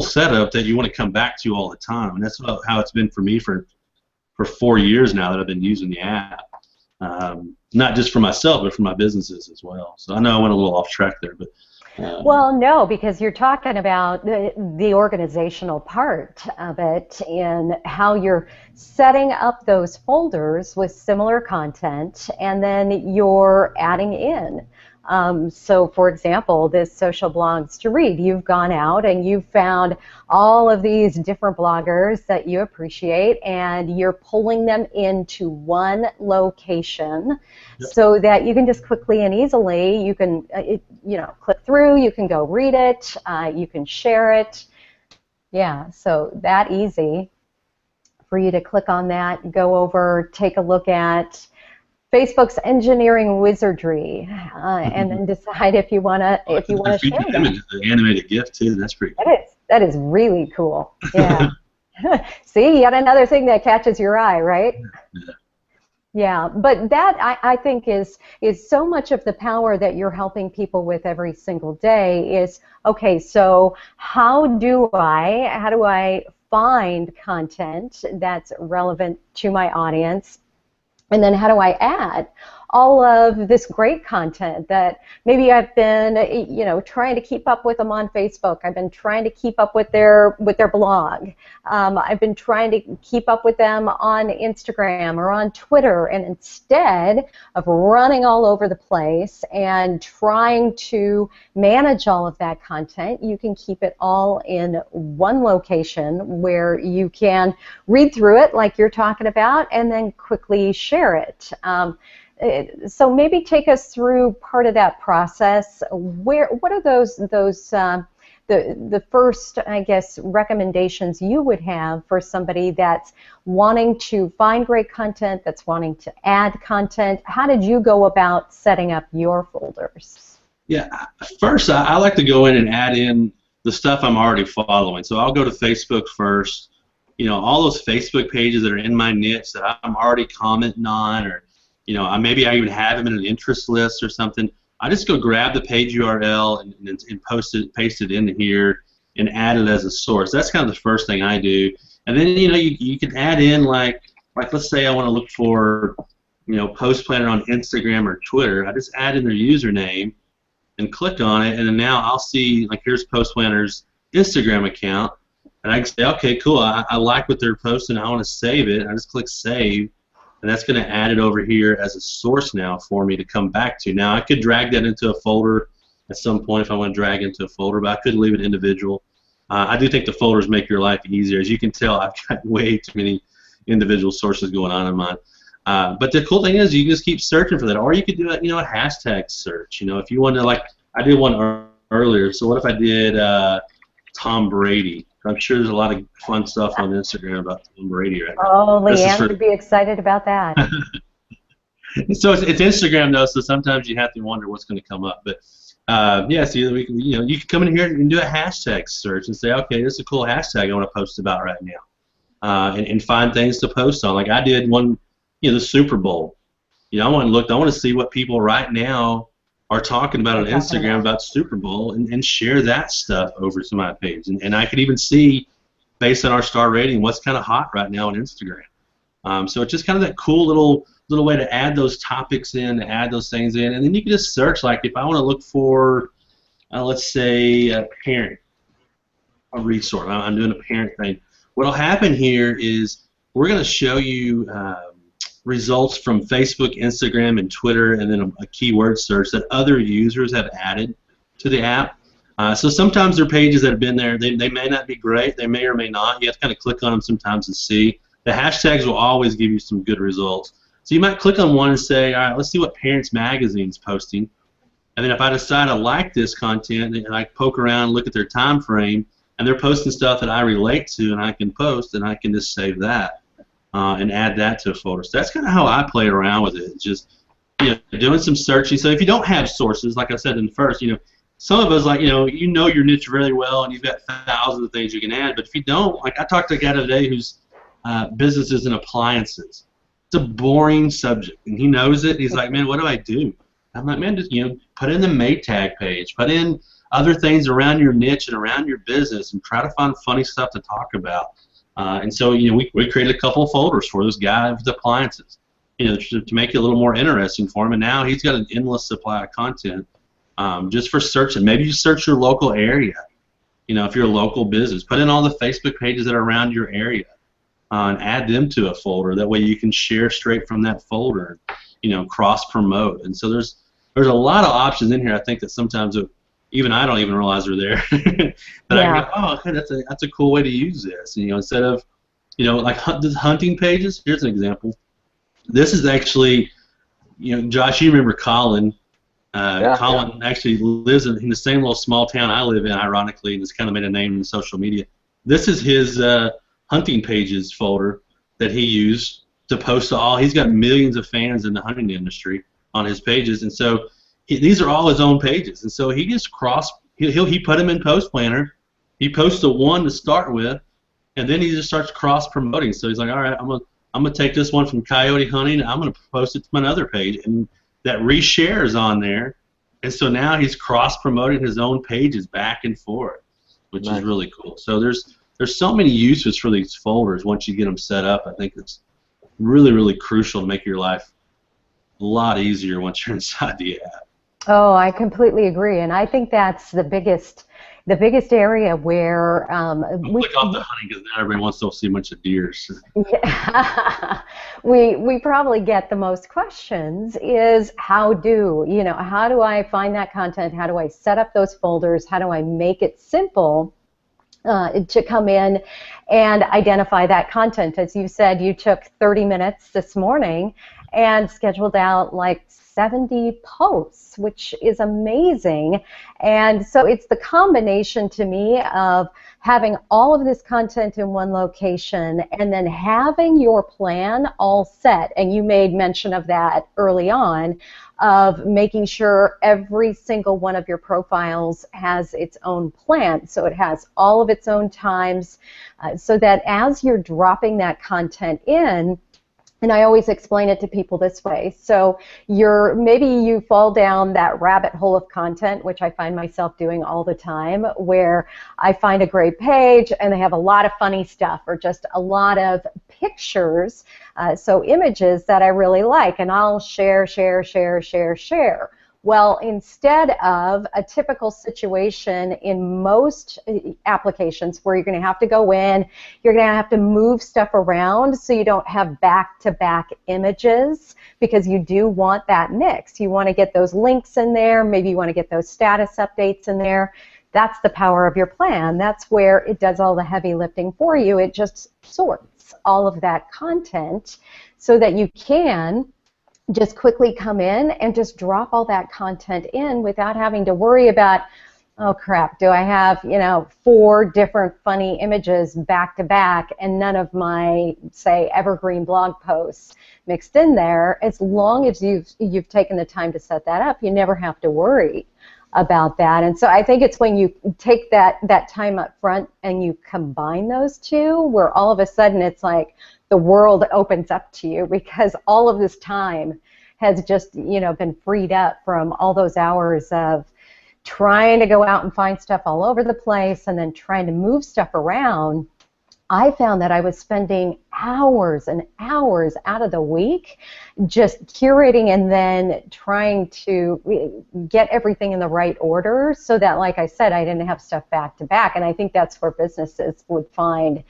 setup that you want to come back to all the time. And that's how it's been for me for 4 years now that I've been using the app. Not just for myself, but for my businesses as well. So I know I went a little off track there, but well, no, because you're talking about the organizational part of it and how you're setting up those folders with similar content, and then you're adding in. So, for example, this Social Blogs to Read, you've gone out and you've found all of these different bloggers that you appreciate, and you're pulling them into one location. Yep. So that you can just quickly and easily, you can, click through, you can go read it, you can share it. Yeah, so that easy for you to click on that, go over, take a look at. Facebook's engineering wizardry, and then decide if you wanna share that. Image, the animated GIF too. That's pretty cool. That is really cool. Yeah. See, yet another thing that catches your eye, right? Yeah. Yeah, but that I think is so much of the power that you're helping people with every single day is, okay, so how do I find content that's relevant to my audience? And then how do I add all of this great content that maybe I've been, trying to keep up with them on Facebook. I've been trying to keep up with their blog. I've been trying to keep up with them on Instagram or on Twitter. And instead of running all over the place and trying to manage all of that content, you can keep it all in one location where you can read through it like you're talking about and then quickly share it. So maybe take us through part of that process. What are the first, I guess, recommendations you would have for somebody that's wanting to find great content, that's wanting to add content? How did you go about setting up your folders? Yeah, first I like to go in and add in the stuff I'm already following. So I'll go to Facebook first. All those Facebook pages that are in my niche that I'm already commenting on, or maybe I even have them in an interest list or something. I just go grab the page URL and paste it in here and add it as a source. That's kind of the first thing I do. And then you can add in like let's say I want to look for Post Planner on Instagram or Twitter. I just add in their username and click on it, and then now I'll see like here's Post Planner's Instagram account, and I can say okay, cool. I like what they're posting. I want to save it. I just click save. And that's going to add it over here as a source now for me to come back to. Now I could drag that into a folder at some point if I want to drag into a folder, but I could leave it individual. I do think the folders make your life easier. As you can tell, I've got way too many individual sources going on in mine. But the cool thing is you can just keep searching for that, or you could do a hashtag search. If you want to, like I did one earlier. So what if I did Tom Brady? I'm sure there's a lot of fun stuff on Instagram about Tom Brady right now. Oh, Leanne would be excited about that. So it's Instagram though, so sometimes you have to wonder what's going to come up. But yeah, so you can come in here and do a hashtag search and say, okay, this is a cool hashtag I want to post about right now, and find things to post on. Like I did one, the Super Bowl. I want to see what people right now are talking about on Instagram about Super Bowl and share that stuff over to my page. And I could even see, based on our star rating, what's kind of hot right now on Instagram. So it's just kind of that cool little way to add those topics in, to add those things in. And then you can just search, like if I want to look for, let's say, a parent, a resource. I'm doing a parent thing. What will happen here is we're going to show you results from Facebook, Instagram, and Twitter, and then a keyword search that other users have added to the app. So sometimes there are pages that have been there. They may not be great. They may or may not. You have to kind of click on them sometimes and see. The hashtags will always give you some good results. So you might click on one and say, all right, let's see what Parents Magazine's posting. And then if I decide I like this content, and I poke around, look at their time frame, and they're posting stuff that I relate to and I can post, and I can just save that. And add that to a folder. So that's kind of how I play around with it. Just doing some searching. So if you don't have sources, like I said in the first, some of us you know your niche really well, and you've got thousands of things you can add. But if you don't, like I talked to a guy today whose businesses and appliances. It's a boring subject, and he knows it. He's like, man, what do I do? I'm like, man, just put in the Maytag page, put in other things around your niche and around your business, and try to find funny stuff to talk about. And so, we created a couple of folders for this guy with appliances, to make it a little more interesting for him. And now he's got an endless supply of content just for searching. Maybe you search your local area. If you're a local business, put in all the Facebook pages that are around your area and add them to a folder. That way you can share straight from that folder, cross promote. And so there's a lot of options in here. I think that sometimes even I don't even realize are there. But I go, oh, okay, that's a cool way to use this. Instead of, like hunting pages. Here's an example. This is actually, Josh, you remember Colin. Colin actually lives in the same little small town I live in, ironically, and has kind of made a name in social media. This is his hunting pages folder that he used to post to all. He's got millions of fans in the hunting industry on his pages, and so these are all his own pages. And so he just he put them in Post Planner. He posts the one to start with, and then he just starts cross promoting. So he's like, all right, I'm gonna take this one from coyote hunting. I'm gonna post it to my other page, and that reshares on there. And so now he's cross promoting his own pages back and forth, which is really cool. So there's so many uses for these folders once you get them set up. I think it's really, really crucial to make your life a lot easier once you're inside the app. Oh, I completely agree, and I think that's the biggest area where we click off the hunting because now everybody wants to see a bunch of deer. Yeah. we probably get the most questions is how do I find that content? How do I set up those folders? How do I make it simple to come in and identify that content? As you said, you took 30 minutes this morning and scheduled out like 70 posts, which is amazing. And so it's the combination to me of having all of this content in one location and then having your plan all set. And you made mention of that early on, of making sure every single one of your profiles has its own plan. So it has all of its own times so that as you're dropping that content in, and I always explain it to people this way. So maybe you fall down that rabbit hole of content, which I find myself doing all the time, where I find a great page and they have a lot of funny stuff or just a lot of pictures, so images that I really like, and I'll share. Well, instead of a typical situation in most applications where you're going to have to go in, you're going to have to move stuff around so you don't have back-to-back images, because you do want that mix. You want to get those links in there, maybe you want to get those status updates in there. That's the power of your plan. That's where it does all the heavy lifting for you. It just sorts all of that content so that you can just quickly come in and just drop all that content in without having to worry about, oh crap, do I have 4 different funny images back to back and none of my, say, evergreen blog posts mixed in there. As long as you've taken the time to set that up, you never have to worry about that. And so I think it's when you take that time up front and you combine those two, where all of a sudden it's like the world opens up to you, because all of this time has just been freed up from all those hours of trying to go out and find stuff all over the place and then trying to move stuff around. I found that I was spending hours and hours out of the week just curating and then trying to get everything in the right order so that, like I said, I didn't have stuff back to back. And I think that's where businesses would find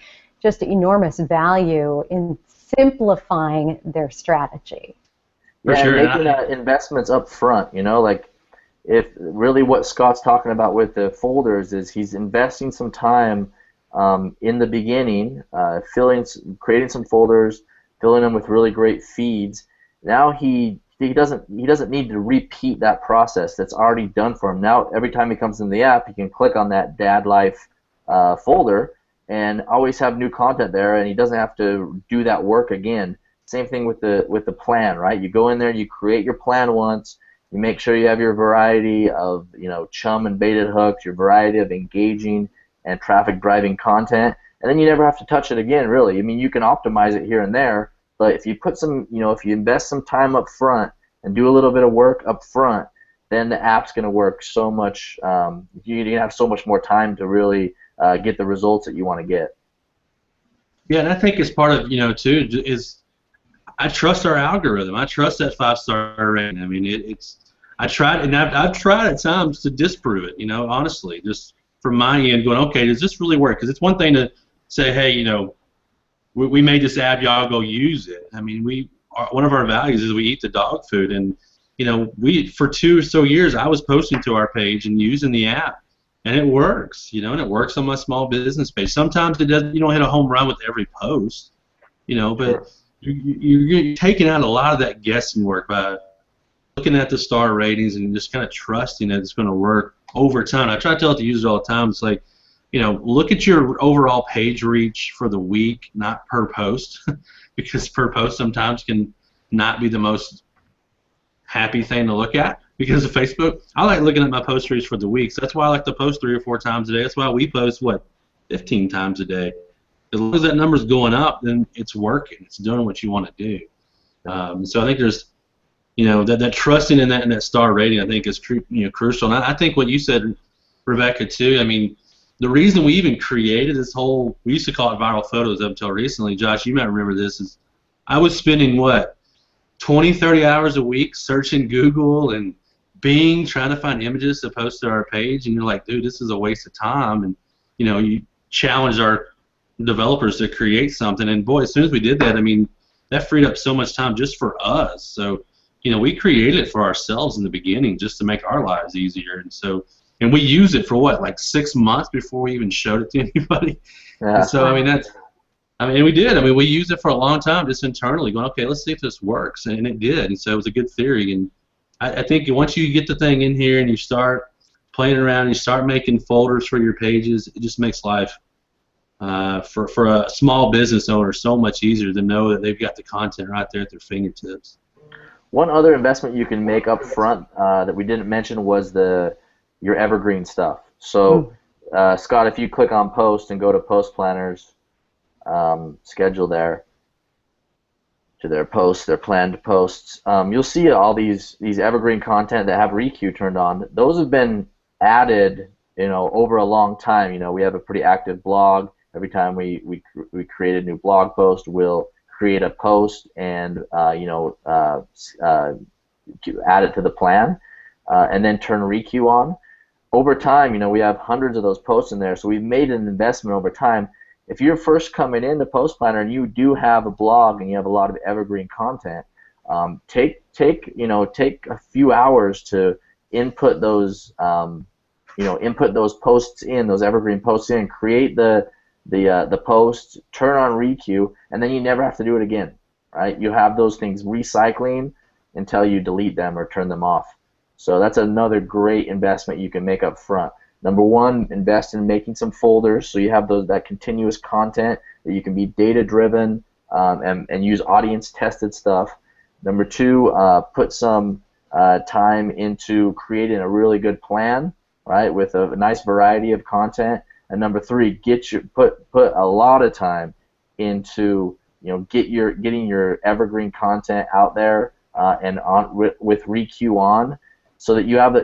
just enormous value in simplifying their strategy. Yeah, sure. And making investments up front, like if really what Scott's talking about with the folders is he's investing some time in the beginning, creating some folders, filling them with really great feeds. Now he doesn't need to repeat that process that's already done for him. Now every time he comes in the app, he can click on that Dad Life folder and always have new content there, and he doesn't have to do that work again. Same thing with the plan, right? You go in there, you create your plan once, you make sure you have your variety of chum and baited hooks, your variety of engaging and traffic driving content, and then you never have to touch it again, really. I mean, you can optimize it here and there, but if you put some, if you invest some time up front and do a little bit of work up front, then the app's going to work so much. You're going to have so much more time to really get the results that you want to get. Yeah, and I think it's part of too is I trust our algorithm. I trust that 5-star rating. I mean, I've tried at times to disprove it. Honestly, just from my end, going, okay, does this really work? Because it's one thing to say, hey, we made this app, y'all go use it. I mean, one of our values is we eat the dog food, and we for 2 or so years I was posting to our page and using the app, and it works, and it works on my small business page. Sometimes it doesn't. You don't hit a home run with every post, but Sure. You're taking out a lot of that guessing work by looking at the star ratings and just kind of trusting that it's going to work over time. I try to tell it to users all the time. It's like, look at your overall page reach for the week, not per post, because per post sometimes can not be the most happy thing to look at because of Facebook. I like looking at my post reach for the week, so that's why I like to post 3 or 4 times a day. That's why we post, 15 times a day. As long as that number's going up, then it's working. It's doing what you want to do. So I think there's, that trusting in that star rating, I think is crucial. And I think what you said, Rebecca, too. I mean, the reason we even created this whole, we used to call it viral photos up until recently. Josh, you might remember this. Is I was spending 20, 30 hours a week searching Google and Bing, trying to find images to post to our page, and you're like, dude, this is a waste of time. And you challenge our developers to create something, and boy, as soon as we did that, I mean, that freed up so much time just for us. So we created it for ourselves in the beginning just to make our lives easier, and we used it for like 6 months before we even showed it to anybody. Yeah. And so we did. I mean, we used it for a long time just internally, going, okay, let's see if this works, and it did. And so it was a good theory. And I think once you get the thing in here and you start playing around, and you start making folders for your pages, it just makes life for a small business owner so much easier to know that they've got the content right there at their fingertips. One other investment you can make up front that we didn't mention was your evergreen stuff. So, Scott, if you click on post and go to post planners, schedule there to their posts, their planned posts, you'll see all these evergreen content that have requeue turned on. Those have been added, over a long time. We have a pretty active blog. Every time we create a new blog post, we'll create a post and add it to the plan, and then turn requeue on. Over time, we have hundreds of those posts in there, so we've made an investment over time. If you're first coming into Post Planner and you do have a blog and you have a lot of evergreen content, take a few hours to input those posts in, those evergreen posts in, create the post, turn on requeue, and then you never have to do it again, right? You have those things recycling until you delete them or turn them off. So that's another great investment you can make up front. Number one, invest in making some folders so you have that continuous content that you can be data-driven and use audience-tested stuff. Number two, put some time into creating a really good plan, right, with a nice variety of content. And number three, put a lot of time into getting your evergreen content out there and on with requeue on, so that you have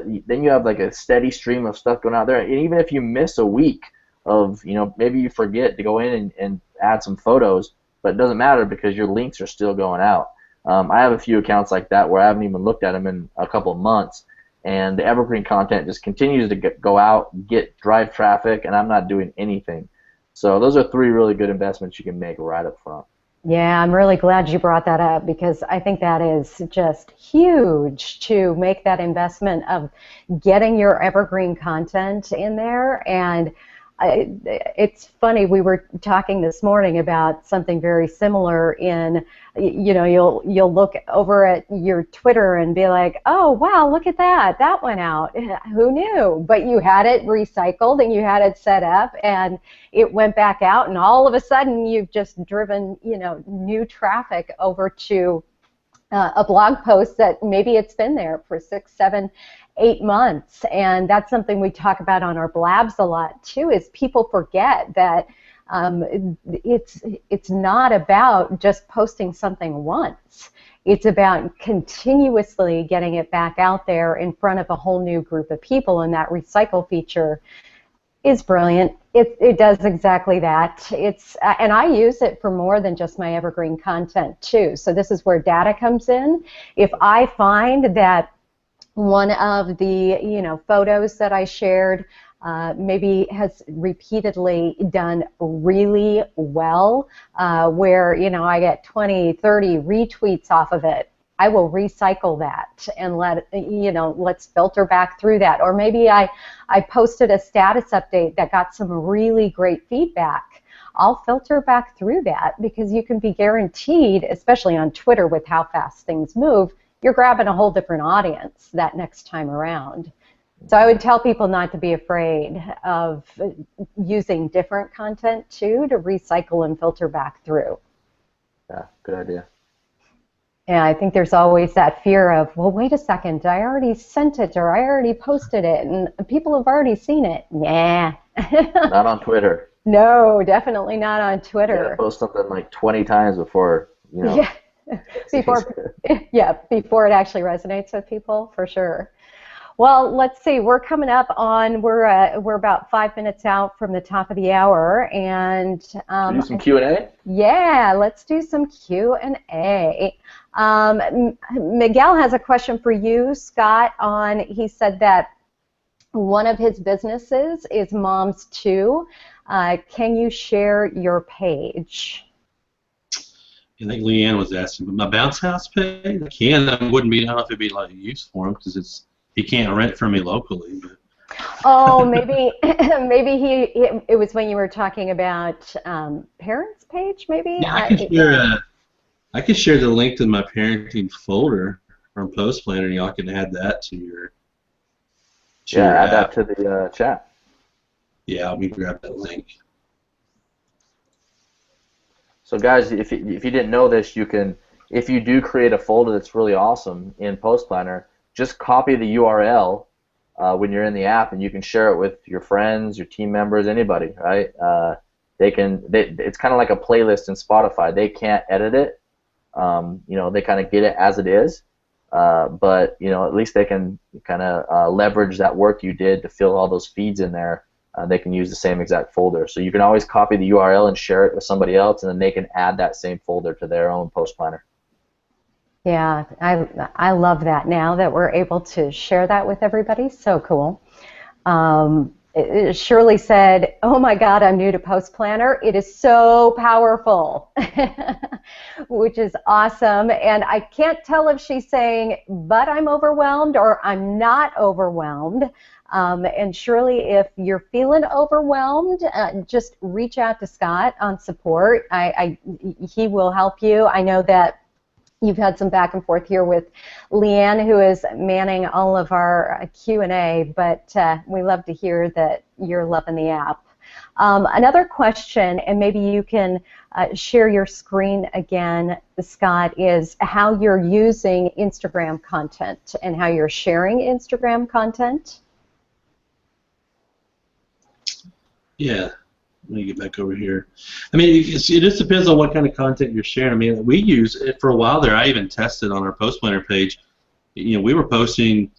like a steady stream of stuff going out there. And even if you miss a week of maybe you forget to go in and add some photos, but it doesn't matter because your links are still going out. I have a few accounts like that where I haven't even looked at them in a couple of months, and the evergreen content just continues to go out, drive traffic, and I'm not doing anything. So those are 3 really good investments you can make right up front. Yeah, I'm really glad you brought that up, because I think that is just huge, to make that investment of getting your evergreen content in there. And it's funny, we were talking this morning about something very similar in, you'll look over at your Twitter and be like, oh, wow, look at that went out. Who knew? But you had it recycled and you had it set up and it went back out, and all of a sudden you've just driven, new traffic over to a blog post that maybe it's been there for 6, 7, 8 months. And that's something we talk about on our blabs a lot too, is people forget that it's not about just posting something once. It's about continuously getting it back out there in front of a whole new group of people, and that recycle feature is brilliant. It does exactly that. And I use it for more than just my evergreen content too. So this is where data comes in. If I find that one of the photos that I shared maybe has repeatedly done really well, where I get 20, 30 retweets off of it, I will recycle that and let's filter back through that. Or maybe I posted a status update that got some really great feedback. I'll filter back through that, because you can be guaranteed, especially on Twitter with how fast things move, you're grabbing a whole different audience that next time around. So I would tell people not to be afraid of using different content too to recycle and filter back through. Yeah, good idea. Yeah, I think there's always that fear of, well, wait a second, I already sent it or I already posted it and people have already seen it. Nah. Not on Twitter. No, definitely not on Twitter. You gotta post something like 20 times before, you know. Yeah. Before it actually resonates with people, for sure. Well, let's see. We're coming up on. We're about 5 minutes out from the top of the hour, and do some Q&A. Yeah, let's do some Q&A. Miguel has a question for you, Scott. He said that one of his businesses is Moms Too. Can you share your page? I think Leanne was asking, but my bounce house page, I can. That wouldn't be. I don't know if it'd be a lot of use for him because he can't rent from me locally. But. Oh, maybe it was when you were talking about parents page, maybe. Yeah, I can share the link to my parenting folder from Post Planner, and y'all can add that to your. Add that to the chat. Yeah, let me grab that link. So guys, if you didn't know this, you can, if you do create a folder that's really awesome in Post Planner, just copy the URL when you're in the app, and you can share it with your friends, your team members, anybody, right? It's kind of like a playlist in Spotify. They can't edit it. They kind of get it as it is, but at least they can kind of leverage that work you did to fill all those feeds in there. They can use the same exact folder. So you can always copy the URL and share it with somebody else, and then they can add that same folder to their own Post Planner. Yeah, I love that now that we're able to share that with everybody. So cool. Shirley said, oh my God, I'm new to Post Planner. It is so powerful, which is awesome. And I can't tell if she's saying, but I'm overwhelmed or I'm not overwhelmed. And Shirley, if you're feeling overwhelmed, just reach out to Scott on support. He will help you. I know that you've had some back and forth here with Leanne, who is manning all of our Q&A, but we love to hear that you're loving the app. Another question, and maybe you can share your screen again, Scott, is how you're using Instagram content and how you're sharing Instagram content. Yeah, let me get back over here. I mean, it just depends on what kind of content you're sharing. I mean, we use it for a while there. I even tested on our Post Planner page. We were posting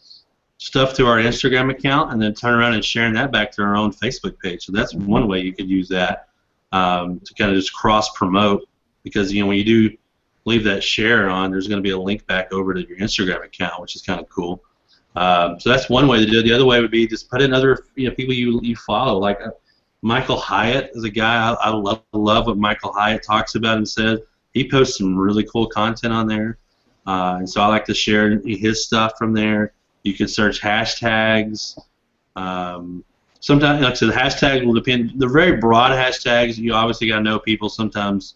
stuff to our Instagram account and then turn around and sharing that back to our own Facebook page. So that's one way you could use that to kind of just cross promote, because when you do leave that share on, there's going to be a link back over to your Instagram account, which is kind of cool. So that's one way to do it. The other way would be just put in other people you follow, like. Michael Hyatt is a guy I love what Michael Hyatt talks about and says. He posts some really cool content on there, and so I like to share his stuff from there. You can search hashtags. Sometimes, like I said, the hashtags will depend. The very broad hashtags, you obviously got to know people. Sometimes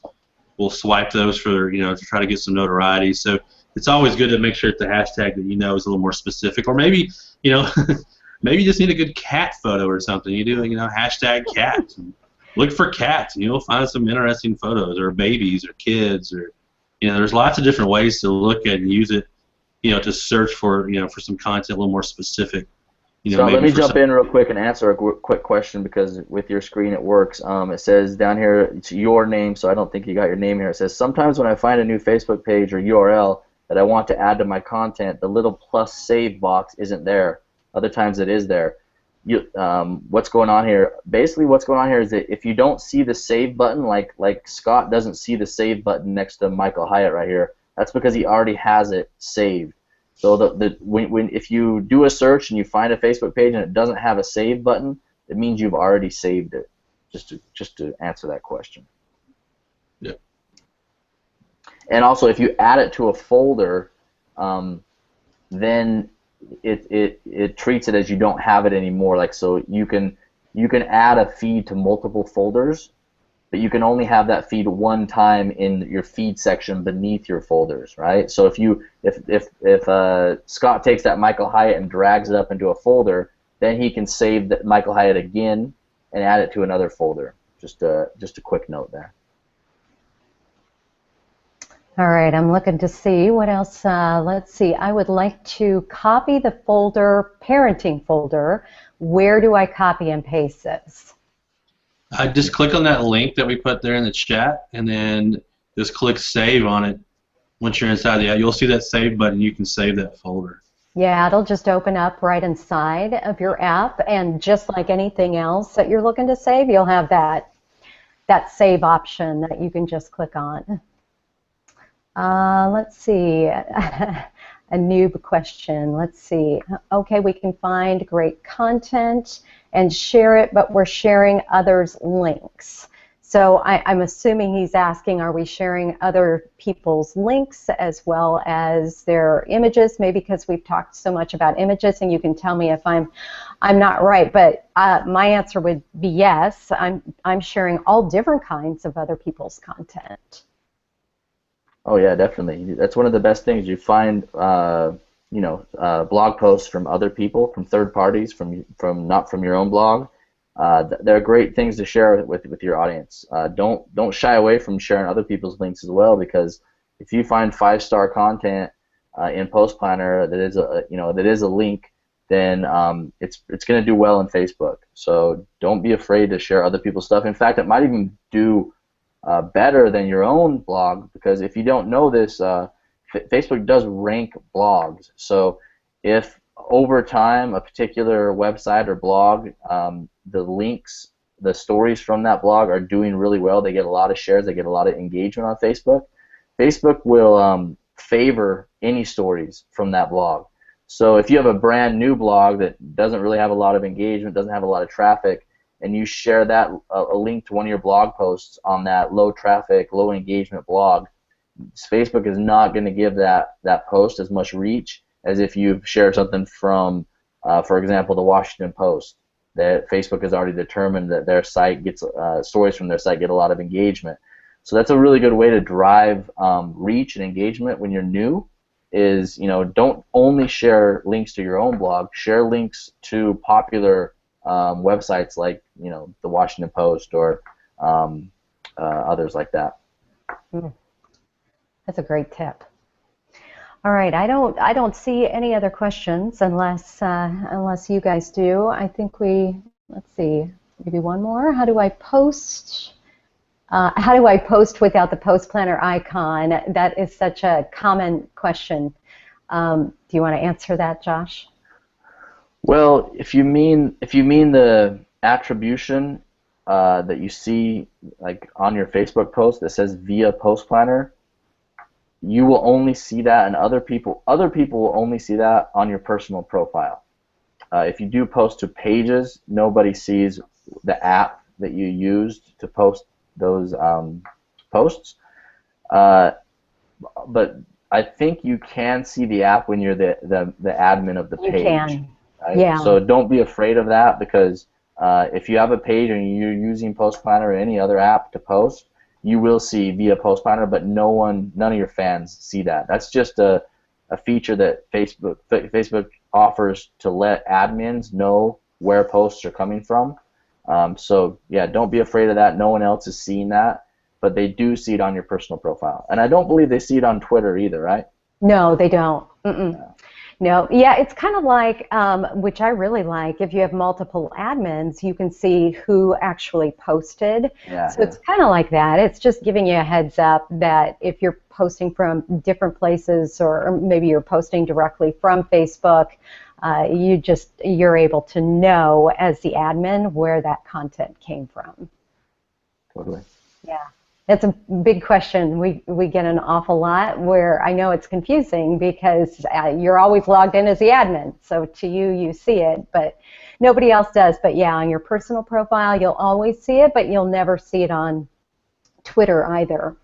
we'll swipe those for to try to get some notoriety. So it's always good to make sure that the hashtag that is a little more specific, or maybe maybe you just need a good cat photo or something. You do, hashtag cats. Look for cats, and you'll find some interesting photos, or babies, or kids, or there's lots of different ways to look at and use it, to search for, for some content a little more specific. So let me jump in real quick and answer a quick question, because with your screen it works. It says down here, it's your name, so I don't think you got your name here. It says, sometimes when I find a new Facebook page or URL that I want to add to my content, the little plus save box isn't there. Other times it is there. What's going on here? Basically, what's going on here is that if you don't see the save button, like Scott doesn't see the save button next to Michael Hyatt right here, that's because he already has it saved. So if you do a search and you find a Facebook page and it doesn't have a save button, it means you've already saved it. Just to answer that question. Yeah. And also, if you add it to a folder, then it treats it as you don't have it anymore. Like, so you can add a feed to multiple folders, but you can only have that feed one time in your feed section beneath your folders, right? So if Scott takes that Michael Hyatt and drags it up into a folder, then he can save that Michael Hyatt again and add it to another folder. Just a quick note there. All right, I'm looking to see what else. Let's see. I would like to copy the folder, parenting folder. Where do I copy and paste this? Just click on that link that we put there in the chat, and then just click Save on it. Once you're inside the app, you'll see that Save button. You can save that folder. Yeah, it'll just open up right inside of your app, and just like anything else that you're looking to save, you'll have that Save option that you can just click on. Let's see, a noob question. Let's see. Okay, we can find great content and share it, but we're sharing others' links. So I'm assuming he's asking, are we sharing other people's links as well as their images? Maybe because we've talked so much about images, and you can tell me if I'm not right. But my answer would be yes. I'm sharing all different kinds of other people's content. Oh yeah, definitely. That's one of the best things. You find, blog posts from other people, from third parties, from not from your own blog. They're great things to share with your audience. Don't shy away from sharing other people's links as well, because if you find 5-star content in Post Planner that is a link, then it's going to do well in Facebook. So don't be afraid to share other people's stuff. In fact, it might even do better than your own blog, because if you don't know this, Facebook does rank blogs. So if over time a particular website or blog, the links, the stories from that blog are doing really well, they get a lot of shares, they get a lot of engagement on Facebook, Facebook will favor any stories from that blog. So if you have a brand new blog that doesn't really have a lot of engagement, doesn't have a lot of traffic, and you share that a link to one of your blog posts on that low traffic, low engagement blog, Facebook is not going to give that post as much reach as if you share something from, for example, the Washington Post, that Facebook has already determined that their site gets stories from their site get a lot of engagement. So that's a really good way to drive reach and engagement when you're new. Is don't only share links to your own blog, share links to popular websites like the Washington Post or others like that. That's a great tip. All right, I don't see any other questions unless you guys do. I think let's see, maybe one more. How do I post? How do I post without the Post Planner icon? That is such a common question. Do you want to answer that, Josh? Well, if you mean the attribution that you see like on your Facebook post that says via Post Planner, you will only see that, and other people will only see that on your personal profile. If you do post to pages, nobody sees the app that you used to post those posts. But I think you can see the app when you're the admin of the page. You can. Right? Yeah. So don't be afraid of that, because if you have a page and you're using Post Planner or any other app to post, you will see via Post Planner, but none of your fans see that. That's just a feature that Facebook offers to let admins know where posts are coming from. So yeah, don't be afraid of that. No one else is seeing that, but they do see it on your personal profile. And I don't believe they see it on Twitter either, right? No, they don't. No, yeah, it's kind of like, which I really like, if you have multiple admins, you can see who actually posted. Yeah, so it's kind of like that. It's just giving you a heads up that if you're posting from different places, or maybe you're posting directly from Facebook, you're able to know as the admin where that content came from. Totally. Yeah. That's a big question. We get an awful lot where I know it's confusing because you're always logged in as the admin. So to you see it, but nobody else does. But yeah, on your personal profile, you'll always see it, but you'll never see it on Twitter either.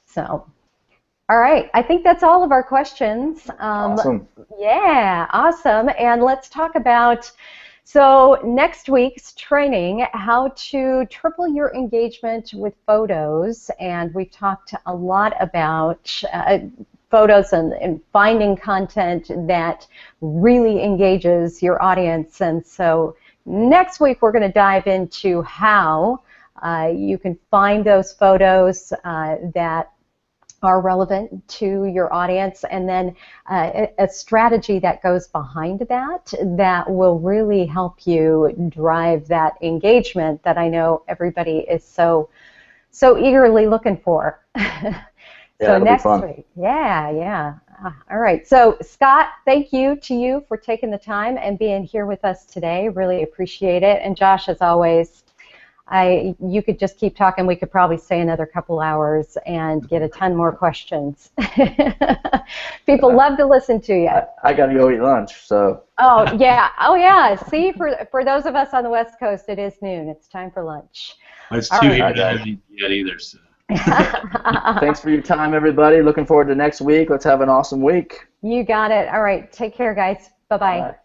So, all right. I think that's all of our questions. Awesome. Yeah, awesome. And let's talk about, so next week's training, how to triple your engagement with photos, and we've talked a lot about photos and finding content that really engages your audience. And so next week we're going to dive into how you can find those photos that are relevant to your audience, and then a strategy that goes behind that will really help you drive that engagement that I know everybody is so eagerly looking for. So next week. Yeah. All right. So Scott, thank you to you for taking the time and being here with us today. Really appreciate it. And Josh, as always, you could just keep talking. We could probably stay another couple hours and get a ton more questions. People love to listen to you. I got to go eat lunch, so. Oh yeah. See, for those of us on the West Coast, it is noon. It's time for lunch. It's 2 here. I haven't eaten yet either. So. Thanks for your time, everybody. Looking forward to next week. Let's have an awesome week. You got it. All right. Take care, guys. Bye-bye.